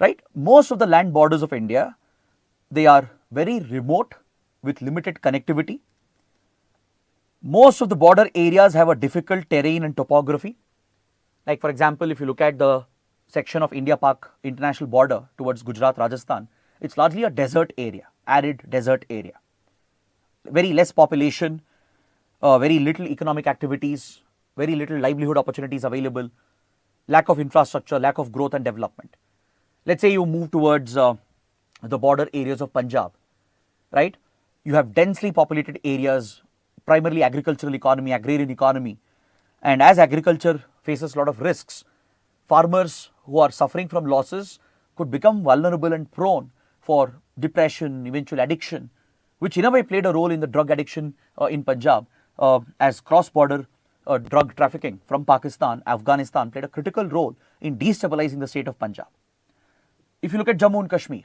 Speaker 1: right? Most of the land borders of India, they are very remote with limited connectivity. Most of the border areas have a difficult terrain and topography. Like for example, if you look at the section of India-Pak international border towards Gujarat, Rajasthan, it's largely a desert area, arid desert area. Very less population, very little economic activities, very little livelihood opportunities available, lack of infrastructure, lack of growth and development. Let's say you move towards the border areas of Punjab, right? You have densely populated areas, primarily agricultural economy, agrarian economy. And as agriculture faces a lot of risks, farmers who are suffering from losses could become vulnerable and prone for depression, eventual addiction, which in a way played a role in the drug addiction in Punjab, as cross-border drug trafficking from Pakistan, Afghanistan played a critical role in destabilizing the state of Punjab. If you look at Jammu and Kashmir,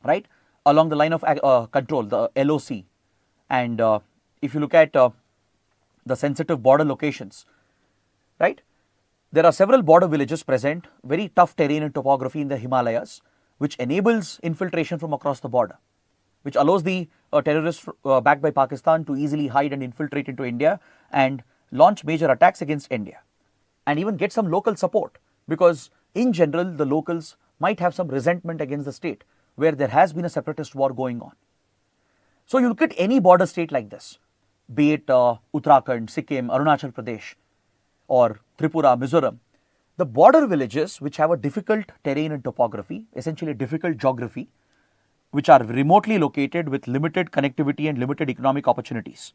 Speaker 1: right, along the line of control, the LOC, and if you look at the sensitive border locations, right, there are several border villages present, very tough terrain and topography in the Himalayas, which enables infiltration from across the border, which allows the terrorists backed by Pakistan to easily hide and infiltrate into India and launch major attacks against India, and even get some local support, because in general the locals might have some resentment against the state where there has been a separatist war going on. So you look at any border state like this, be it Uttarakhand, Sikkim, Arunachal Pradesh, or Tripura, Mizoram, the border villages which have a difficult terrain and topography, essentially difficult geography, which are remotely located with limited connectivity and limited economic opportunities.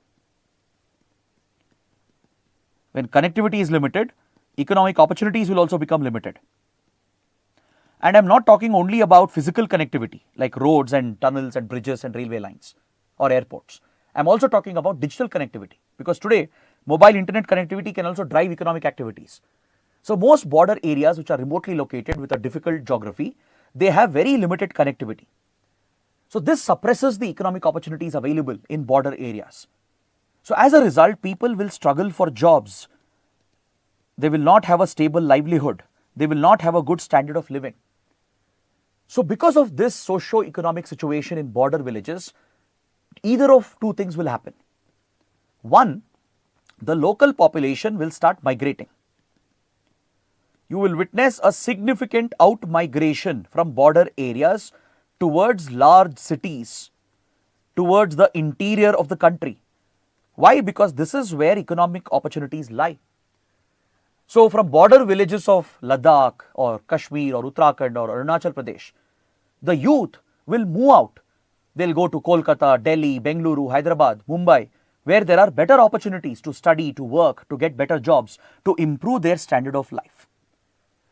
Speaker 1: When connectivity is limited, economic opportunities will also become limited. And I am not talking only about physical connectivity like roads and tunnels and bridges and railway lines or airports. I am also talking about digital connectivity, because today mobile internet connectivity can also drive economic activities. So most border areas which are remotely located with a difficult geography, they have very limited connectivity. So this suppresses the economic opportunities available in border areas. So as a result, people will struggle for jobs. They will not have a stable livelihood. They will not have a good standard of living. So because of this socio-economic situation in border villages, either of two things will happen. One, the local population will start migrating. You will witness a significant out-migration from border areas towards large cities, towards the interior of the country. Why? Because this is where economic opportunities lie. So from border villages of Ladakh or Kashmir or Uttarakhand or Arunachal Pradesh, the youth will move out. They'll go to Kolkata, Delhi, Bengaluru, Hyderabad, Mumbai, where there are better opportunities to study, to work, to get better jobs, to improve their standard of life.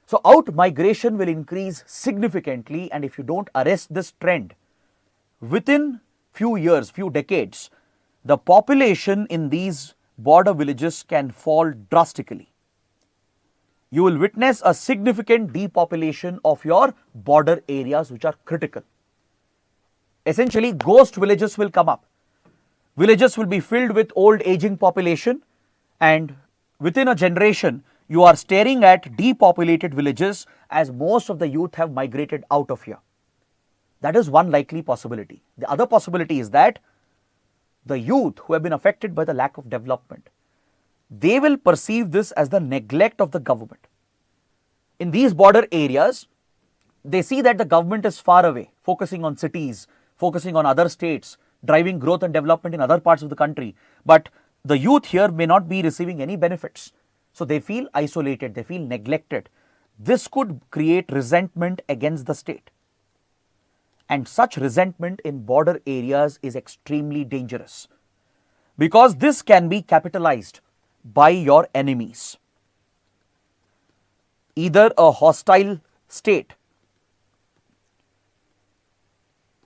Speaker 1: So out-migration will increase significantly, and if you don't arrest this trend, within few years, few decades, the population in these border villages can fall drastically. You will witness a significant depopulation of your border areas which are critical. Essentially, ghost villages will come up. Villages will be filled with old aging population, and within a generation, you are staring at depopulated villages as most of the youth have migrated out of here. That is one likely possibility. The other possibility is that the youth who have been affected by the lack of development, they will perceive this as the neglect of the government. In these border areas, they see that the government is far away, focusing on cities, focusing on other states, driving growth and development in other parts of the country. But the youth here may not be receiving any benefits. So they feel isolated, they feel neglected. This could create resentment against the state. And such resentment in border areas is extremely dangerous, because this can be capitalized by your enemies. Either a hostile state,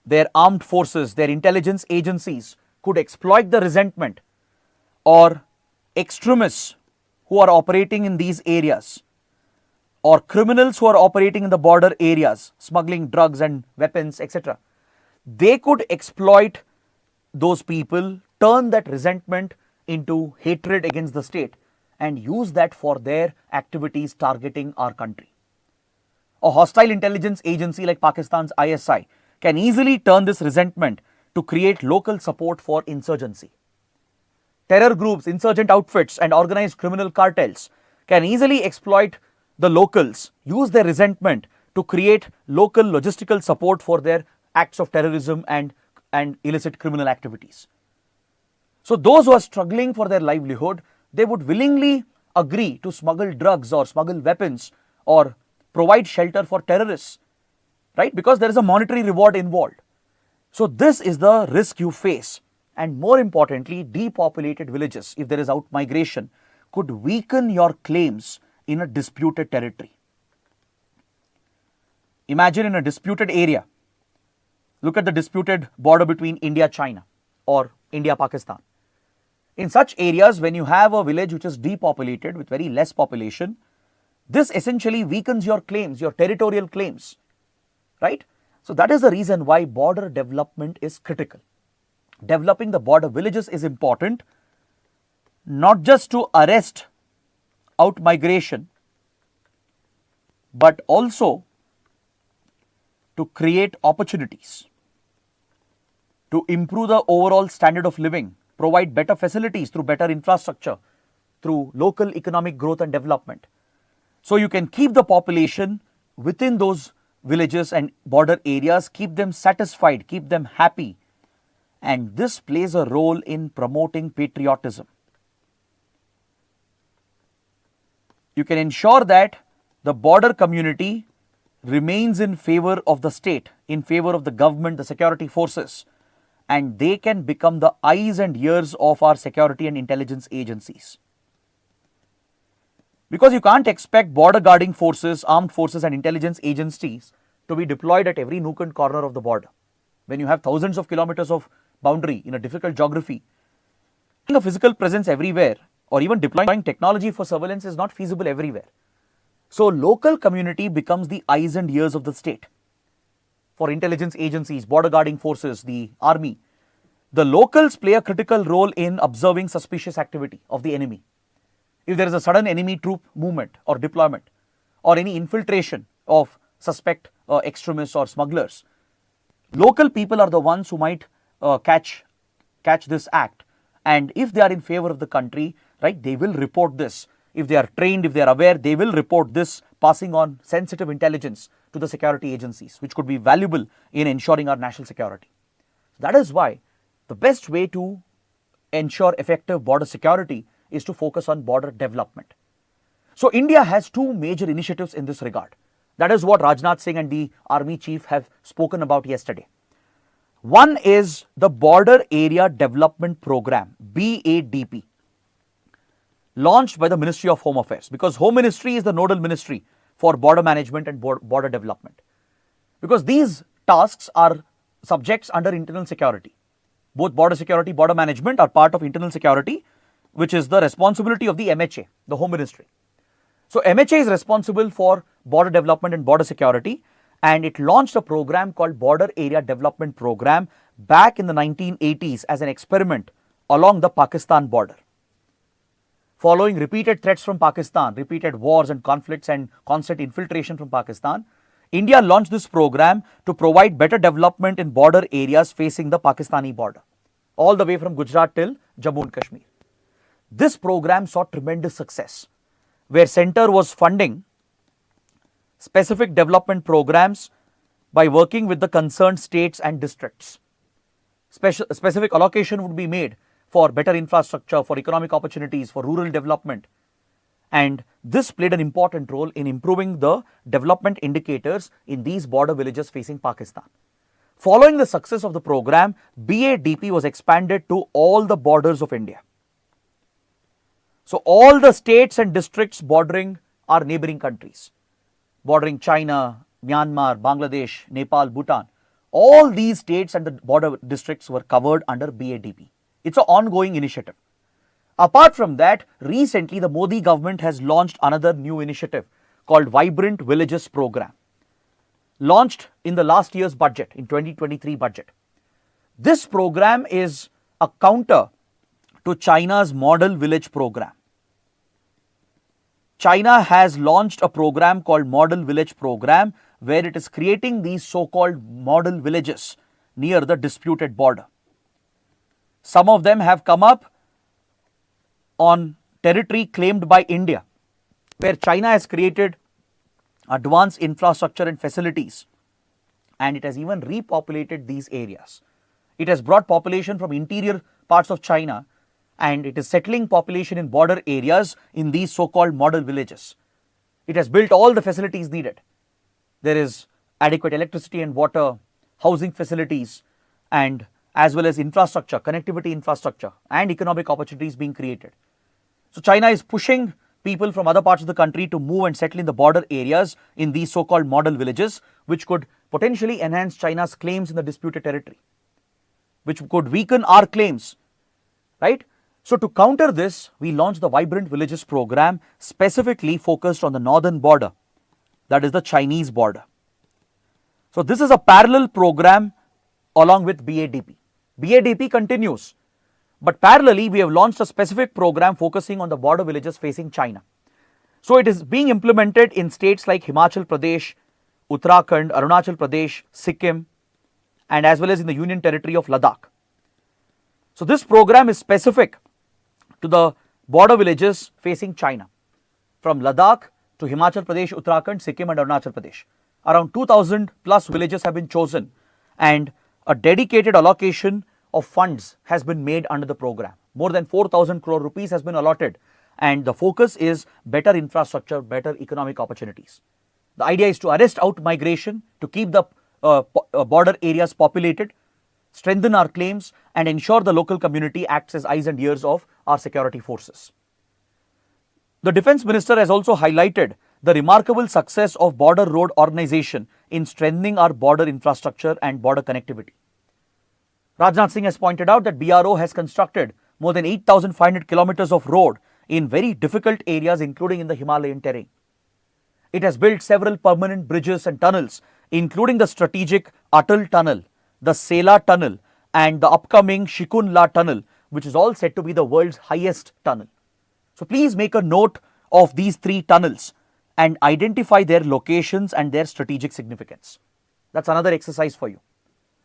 Speaker 1: their armed forces, their intelligence agencies could exploit the resentment, or extremists who are operating in these areas, or criminals who are operating in the border areas, smuggling drugs and weapons, etc. They could exploit those people, turn that resentment into hatred against the state, and use that for their activities targeting our country. A hostile intelligence agency like Pakistan's ISI can easily turn this resentment to create local support for insurgency. Terror groups, insurgent outfits, and organized criminal cartels can easily exploit the locals, use their resentment to create local logistical support for their acts of terrorism and illicit criminal activities. So those who are struggling for their livelihood, they would willingly agree to smuggle drugs or smuggle weapons or provide shelter for terrorists, right? Because there is a monetary reward involved. So this is the risk you face. And more importantly, depopulated villages, if there is out-migration, could weaken your claims in a disputed territory. Imagine in a disputed area, look at the disputed border between India-China or India-Pakistan. In such areas, when you have a village which is depopulated with very less population, this essentially weakens your claims, your territorial claims, right? So that is the reason why border development is critical. Developing the border villages is important, not just to arrest out-migration, but also to create opportunities, to improve the overall standard of living, provide better facilities through better infrastructure, through local economic growth and development. So you can keep the population within those villages and border areas, keep them satisfied, keep them happy. And this plays a role in promoting patriotism. You can ensure that the border community remains in favor of the state, in favor of the government, the security forces, and they can become the eyes and ears of our security and intelligence agencies. Because you can't expect border guarding forces, armed forces and intelligence agencies to be deployed at every nook and corner of the border. When you have thousands of kilometers of boundary in a difficult geography, a physical presence everywhere or even deploying technology for surveillance is not feasible everywhere. So local community becomes the eyes and ears of the state. For intelligence agencies, border guarding forces, the army, the locals play a critical role in observing suspicious activity of the enemy. If there is a sudden enemy troop movement or deployment or any infiltration of suspect extremists or smugglers, local people are the ones who might catch this act, and if they are in favor of the country, right, they will report this. If they are trained, if they are aware, they will report this, passing on sensitive intelligence to the security agencies, which could be valuable in ensuring our national security. That is why the best way to ensure effective border security is to focus on border development. So India has two major initiatives in this regard. That is what Rajnath Singh and the army chief have spoken about yesterday. One is the Border Area Development Program, BADP, launched by the Ministry of Home Affairs, because Home Ministry is the nodal ministry for border management and border development. Because these tasks are subjects under internal security. Both border security, border management are part of internal security, which is the responsibility of the MHA, the Home Ministry. So MHA is responsible for border development and border security, and it launched a program called Border Area Development Program back in the 1980s as an experiment along the Pakistan border. Following repeated threats from Pakistan, repeated wars and conflicts and constant infiltration from Pakistan, India launched this program to provide better development in border areas facing the Pakistani border, all the way from Gujarat till Jammu and Kashmir. This program saw tremendous success, where Center was funding specific development programs by working with the concerned states and districts. Specific allocation would be made for better infrastructure, for economic opportunities, for rural development. And this played an important role in improving the development indicators in these border villages facing Pakistan. Following the success of the program, BADP was expanded to all the borders of India. So all the states and districts bordering our neighboring countries, bordering China, Myanmar, Bangladesh, Nepal, Bhutan, all these states and the border districts were covered under BADP. It's an ongoing initiative. Apart from that, recently the Modi government has launched another new initiative called Vibrant Villages Program, launched in the last year's budget, in 2023 budget. This program is a counter to China's Model Village Program. China has launched a program called Model Village Program, where it is creating these so-called model villages near the disputed border. Some of them have come up on territory claimed by India, where China has created advanced infrastructure and facilities, and it has even repopulated these areas. It has brought population from interior parts of China, and it is settling population in border areas in these so-called model villages. It has built all the facilities needed. There is adequate electricity and water, housing facilities, and as well as infrastructure, connectivity infrastructure, and economic opportunities being created. So China is pushing people from other parts of the country to move and settle in the border areas in these so-called model villages, which could potentially enhance China's claims in the disputed territory, which could weaken our claims, right? So to counter this, we launched the Vibrant Villages Program, specifically focused on the northern border, that is the Chinese border. So this is a parallel program along with BADP. BADP continues, but parallelly we have launched a specific program focusing on the border villages facing China. So it is being implemented in states like Himachal Pradesh, Uttarakhand, Arunachal Pradesh, Sikkim, and as well as in the Union Territory of Ladakh. So this program is specific to the border villages facing China, from Ladakh to Himachal Pradesh, Uttarakhand, Sikkim and Arunachal Pradesh. Around 2,000 plus villages have been chosen, and a dedicated allocation of funds has been made under the program. More than 4,000 crore rupees has been allotted, and the focus is better infrastructure, better economic opportunities. The idea is to arrest out migration, to keep the border areas populated, strengthen our claims, and ensure the local community acts as eyes and ears of our security forces. The Defence Minister has also highlighted the remarkable success of Border Road Organisation in strengthening our border infrastructure and border connectivity. Rajnath Singh has pointed out that BRO has constructed more than 8,500 kilometers of road in very difficult areas, including in the Himalayan terrain. It has built several permanent bridges and tunnels, including the strategic Atal Tunnel, the Sela Tunnel, and the upcoming Shikun La Tunnel, which is all said to be the world's highest tunnel. So please make a note of these three tunnels and identify their locations and their strategic significance. That's another exercise for you.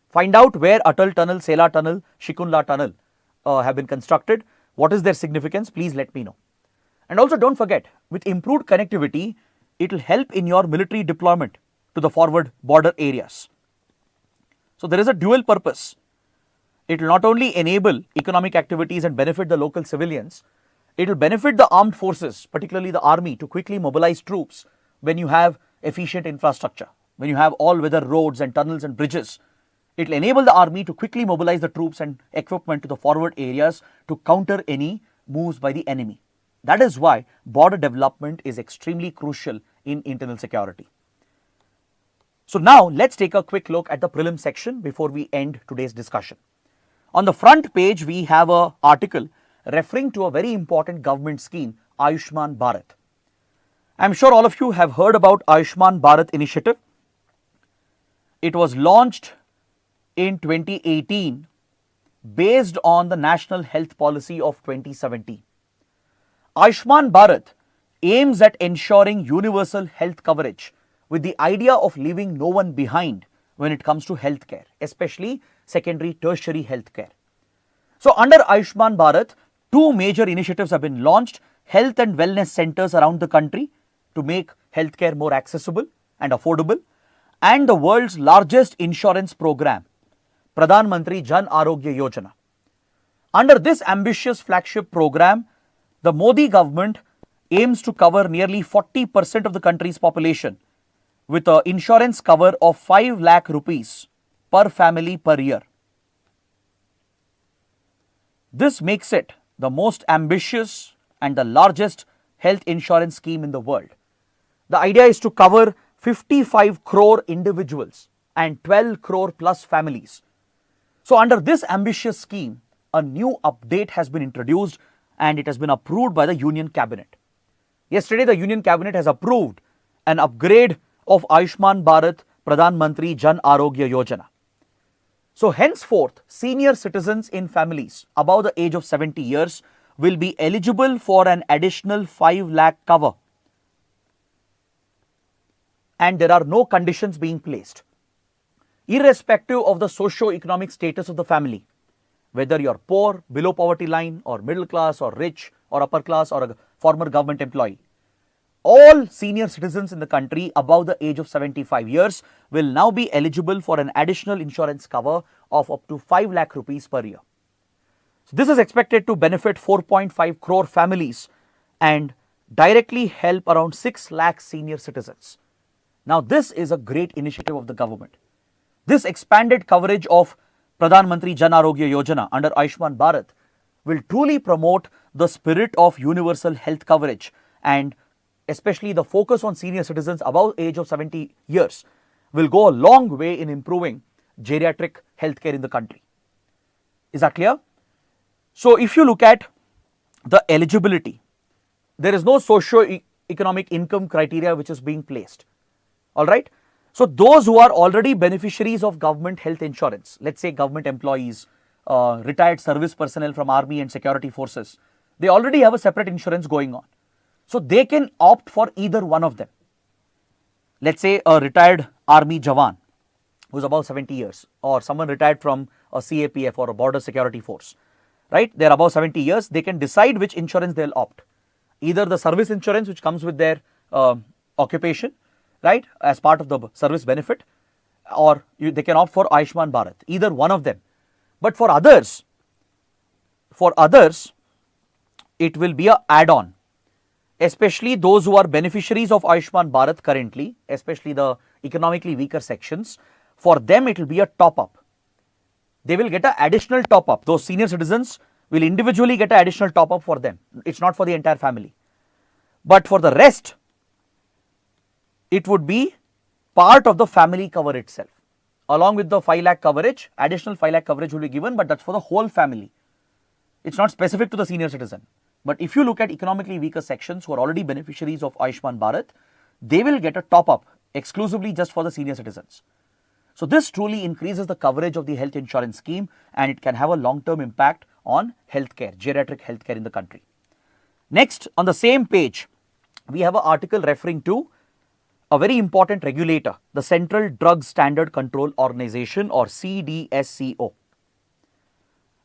Speaker 1: Find out where Atal Tunnel, Sela Tunnel, Shikun La Tunnel have been constructed. What is their significance? Please let me know. And also don't forget, with improved connectivity, it will help in your military deployment to the forward border areas. So there is a dual purpose. It will not only enable economic activities and benefit the local civilians, it will benefit the armed forces, particularly the army, to quickly mobilize troops when you have efficient infrastructure, when you have all-weather roads and tunnels and bridges. It will enable the army to quickly mobilize the troops and equipment to the forward areas to counter any moves by the enemy. That is why border development is extremely crucial in internal security. So now let's take a quick look at the prelim section before we end today's discussion. On the front page, we have an article referring to a very important government scheme, Ayushman Bharat. I'm sure all of you have heard about Ayushman Bharat initiative. It was launched in 2018 based on the National Health Policy of 2017. Ayushman Bharat aims at ensuring universal health coverage with the idea of leaving no one behind when it comes to healthcare, especially secondary, tertiary healthcare. So under Ayushman Bharat, two major initiatives have been launched: health and wellness centers around the country to make healthcare more accessible and affordable, and the world's largest insurance program, Pradhan Mantri Jan Arogya Yojana. Under this ambitious flagship program, the Modi government aims to cover nearly 40% of the country's population with an insurance cover of 5 lakh rupees per family per year. This makes it the most ambitious and the largest health insurance scheme in the world. The idea is to cover 55 crore individuals and 12 crore plus families. So under this ambitious scheme, a new update has been introduced and it has been approved by the Union Cabinet. Yesterday, the Union Cabinet has approved an upgrade of Ayushman Bharat Pradhan Mantri Jan Arogya Yojana. So henceforth, senior citizens in families above the age of 70 years will be eligible for an additional 5 lakh cover. And there are no conditions being placed. Irrespective of the socio-economic status of the family, whether you're poor, below poverty line, or middle class, or rich, or upper class, or a former government employee, all senior citizens in the country above the age of 75 years will now be eligible for an additional insurance cover of up to 5 lakh rupees per year. So this is expected to benefit 4.5 crore families and directly help around 6 lakh senior citizens. Now this is a great initiative of the government. This expanded coverage of Pradhan Mantri Jan Arogya Yojana under Ayushman Bharat will truly promote the spirit of universal health coverage, and especially the focus on senior citizens above age of 70 years will go a long way in improving geriatric healthcare in the country. Is that clear? So if you look at the eligibility, there is no socio-economic income criteria which is being placed. All right. So those who are already beneficiaries of government health insurance, let's say government employees, retired service personnel from army and security forces, they already have a separate insurance going on. So they can opt for either one of them. Let's say a retired army Jawan who's above 70 years, or someone retired from a CAPF or a border security force, right? They're above 70 years, they can decide which insurance they'll opt. Either the service insurance which comes with their occupation, right, as part of the service benefit, or they can opt for Ayushman Bharat, either one of them. But for others, it will be an add-on, especially those who are beneficiaries of Ayushman Bharat currently, especially the economically weaker sections. For them, it will be a top-up. They will get an additional top-up. Those senior citizens will individually get an additional top-up for them. It's not for the entire family. But for the rest, it would be part of the family cover itself. Along with the 5 lakh coverage, additional 5 lakh coverage will be given, but that's for the whole family. It's not specific to the senior citizen. But if you look at economically weaker sections who are already beneficiaries of Ayushman Bharat, they will get a top-up exclusively just for the senior citizens. So this truly increases the coverage of the health insurance scheme, and it can have a long-term impact on healthcare, geriatric healthcare in the country. Next, on the same page, we have an article referring to a very important regulator, the Central Drug Standard Control Organization, or CDSCO.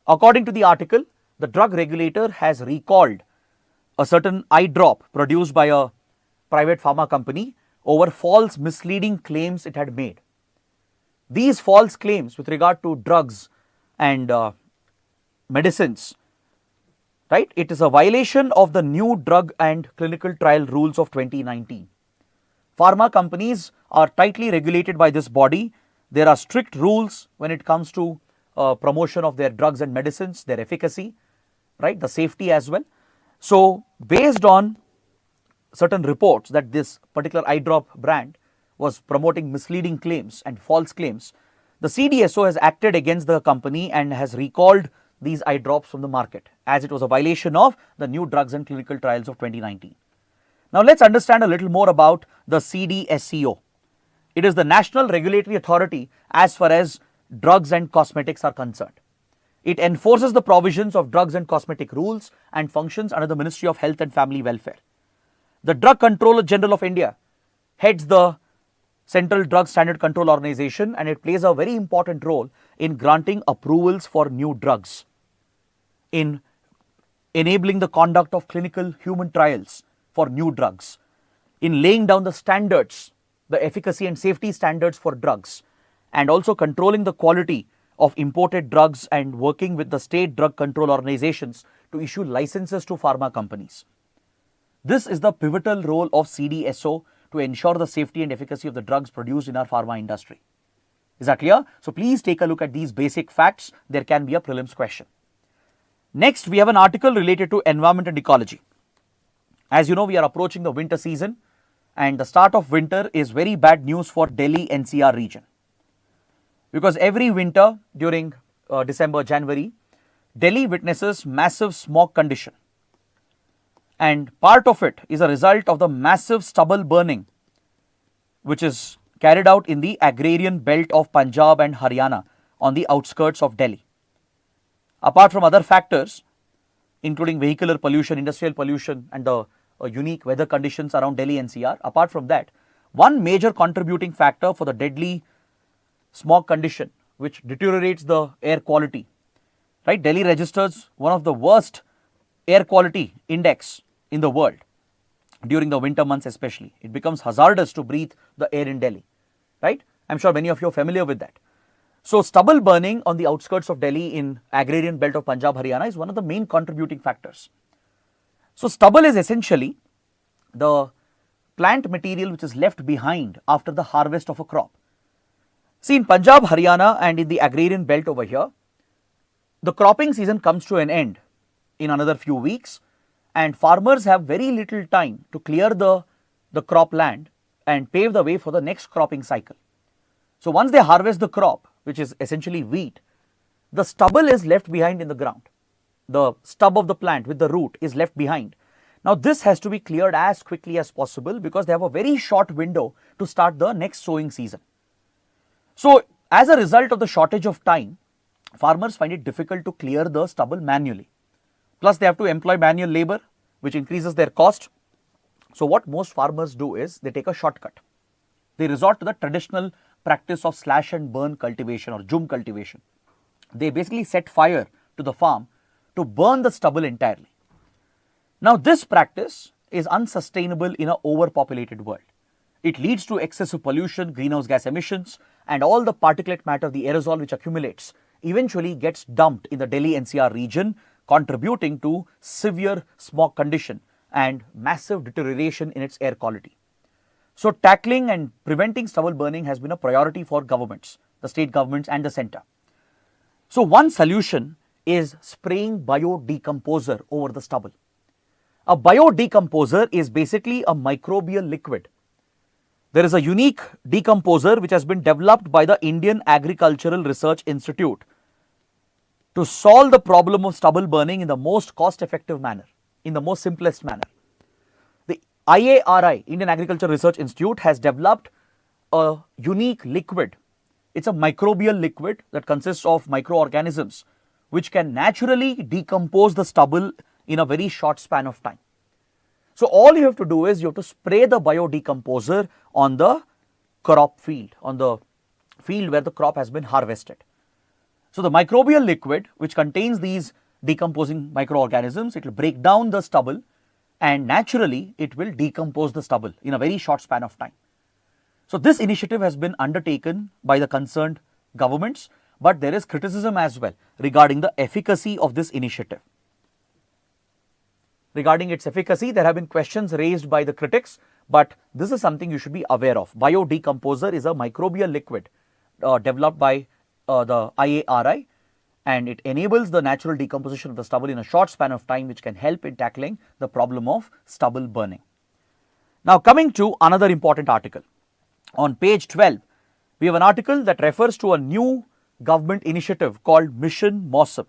Speaker 1: According to the article, the drug regulator has recalled a certain eye drop produced by a private pharma company over false misleading claims it had made. These false claims with regard to drugs and medicines, right, it is a violation of the new drug and clinical trial rules of 2019. Pharma companies are tightly regulated by this body. There are strict rules when it comes to promotion of their drugs and medicines, their efficacy, right, the safety as well. So based on certain reports that this particular eye drop brand was promoting misleading claims and false claims, the CDSCO has acted against the company and has recalled these eye drops from the market, as it was a violation of the new drugs and clinical trials of 2019. Now let's understand a little more about the CDSCO. It is the National Regulatory Authority as far as drugs and cosmetics are concerned. It enforces the provisions of drugs and cosmetic rules and functions under the Ministry of Health and Family Welfare. The Drug Controller General of India heads the Central Drug Standard Control Organization, and it plays a very important role in granting approvals for new drugs, in enabling the conduct of clinical human trials for new drugs, in laying down the standards, the efficacy and safety standards for drugs, and also controlling the quality of imported drugs and working with the state drug control organizations to issue licenses to pharma companies. This is the pivotal role of CDSCO to ensure the safety and efficacy of the drugs produced in our pharma industry. Is that clear? So please take a look at these basic facts. There can be a prelims question. Next, we have an article related to environment and ecology. As you know, we are approaching the winter season, and the start of winter is very bad news for Delhi NCR region. Because every winter during December, January, Delhi witnesses massive smog condition. And part of it is a result of the massive stubble burning which is carried out in the agrarian belt of Punjab and Haryana on the outskirts of Delhi. Apart from other factors, including vehicular pollution, industrial pollution and the unique weather conditions around Delhi NCR, apart from that, one major contributing factor for the deadly smog condition which deteriorates the air quality, right? Delhi registers one of the worst air quality index in the world during the winter months especially. It becomes hazardous to breathe the air in Delhi, right? I'm sure many of you are familiar with that. So stubble burning on the outskirts of Delhi in agrarian belt of Punjab, Haryana is one of the main contributing factors. So stubble is essentially the plant material which is left behind after the harvest of a crop. See, in Punjab, Haryana and in the agrarian belt over here, the cropping season comes to an end in another few weeks, and farmers have very little time to clear the crop land and pave the way for the next cropping cycle. So once they harvest the crop, which is essentially wheat, the stubble is left behind in the ground. The stub of the plant with the root is left behind. Now this has to be cleared as quickly as possible because they have a very short window to start the next sowing season. So as a result of the shortage of time, farmers find it difficult to clear the stubble manually. Plus they have to employ manual labor, which increases their cost. So what most farmers do is they take a shortcut. They resort to the traditional practice of slash and burn cultivation or jhum cultivation. They basically set fire to the farm to burn the stubble entirely. Now this practice is unsustainable in an overpopulated world. It leads to excessive pollution, greenhouse gas emissions, and all the particulate matter, the aerosol which accumulates, eventually gets dumped in the Delhi NCR region, contributing to severe smog condition and massive deterioration in its air quality. So tackling and preventing stubble burning has been a priority for governments, the state governments and the center. So one solution is spraying bio-decomposer over the stubble. A bio-decomposer is basically a microbial liquid. There is a unique decomposer which has been developed by the Indian Agricultural Research Institute to solve the problem of stubble burning in the most cost-effective manner, in the most simplest manner. The IARI, Indian Agricultural Research Institute, has developed a unique liquid. It's a microbial liquid that consists of microorganisms which can naturally decompose the stubble in a very short span of time. So all you have to do is you have to spray the bio-decomposer on the crop field, on the field where the crop has been harvested. So the microbial liquid which contains these decomposing microorganisms, it will break down the stubble and naturally it will decompose the stubble in a very short span of time. So this initiative has been undertaken by the concerned governments, but there is criticism as well regarding the efficacy of this initiative. Regarding its efficacy, there have been questions raised by the critics, but this is something you should be aware of. Bio-decomposer is a microbial liquid developed by the IARI, and it enables the natural decomposition of the stubble in a short span of time, which can help in tackling the problem of stubble burning. Now coming to another important article. On page 12, we have an article that refers to a new government initiative called Mission Mausam.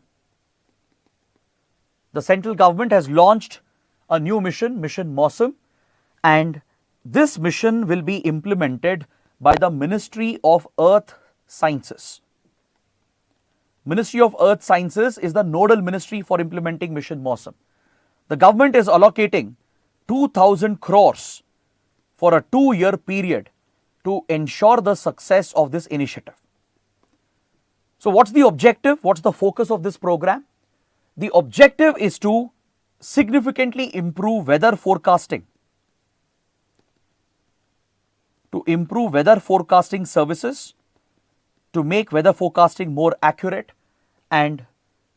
Speaker 1: The central government has launched a new mission, Mission Mausam, and this mission will be implemented by the Ministry of Earth Sciences. Ministry of Earth Sciences is the nodal ministry for implementing Mission Mausam. The government is allocating 2,000 crores for a 2-year period to ensure the success of this initiative. So what's the objective? What's the focus of this program? The objective is to significantly improve weather forecasting, to improve weather forecasting services, to make weather forecasting more accurate and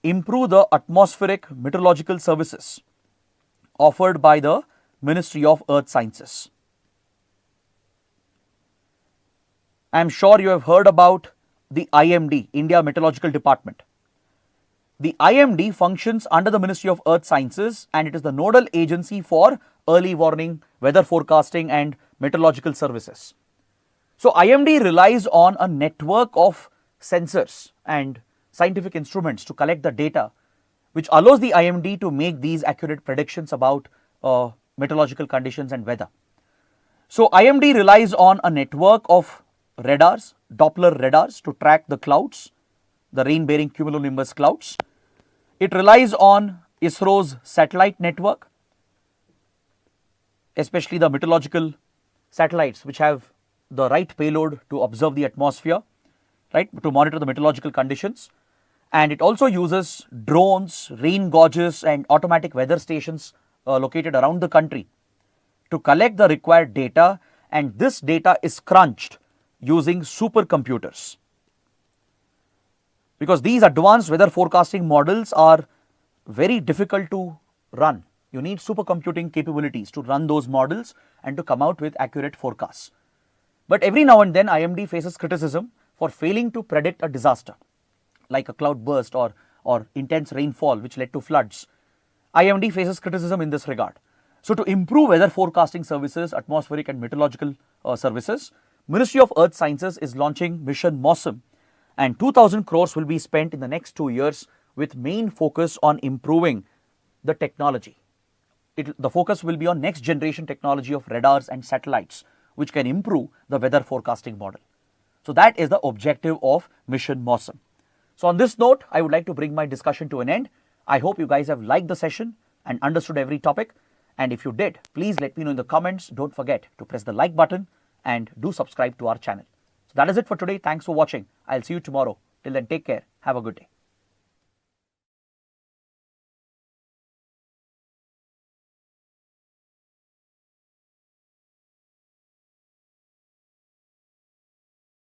Speaker 1: improve the atmospheric meteorological services offered by the Ministry of Earth Sciences. I am sure you have heard about the IMD, India Meteorological Department. The IMD functions under the Ministry of Earth Sciences and it is the nodal agency for early warning, weather forecasting and meteorological services. So IMD relies on a network of sensors and scientific instruments to collect the data, which allows the IMD to make these accurate predictions about meteorological conditions and weather. So IMD relies on a network of radars, Doppler radars to track the clouds, the rain-bearing cumulonimbus clouds. It relies on ISRO's satellite network, especially the meteorological satellites which have the right payload to observe the atmosphere, right, to monitor the meteorological conditions. And it also uses drones, rain gauges and automatic weather stations located around the country to collect the required data, and this data is crunched using supercomputers. Because these advanced weather forecasting models are very difficult to run. You need supercomputing capabilities to run those models and to come out with accurate forecasts. But every now and then IMD faces criticism for failing to predict a disaster like a cloud burst or intense rainfall which led to floods. IMD faces criticism in this regard. So to improve weather forecasting services, atmospheric and meteorological services, Ministry of Earth Sciences is launching mission Mausam, and 2,000 crores will be spent in the next 2 years with main focus on improving the technology. The focus will be on next generation technology of radars and satellites which can improve the weather forecasting model. So that is the objective of mission Mausam. So on this note, I would like to bring my discussion to an end. I hope you guys have liked the session and understood every topic. And if you did, please let me know in the comments. Don't forget to press the like button and do subscribe to our channel. So that is it for today. Thanks for watching. I'll see you tomorrow. Till then, take care. Have a good day.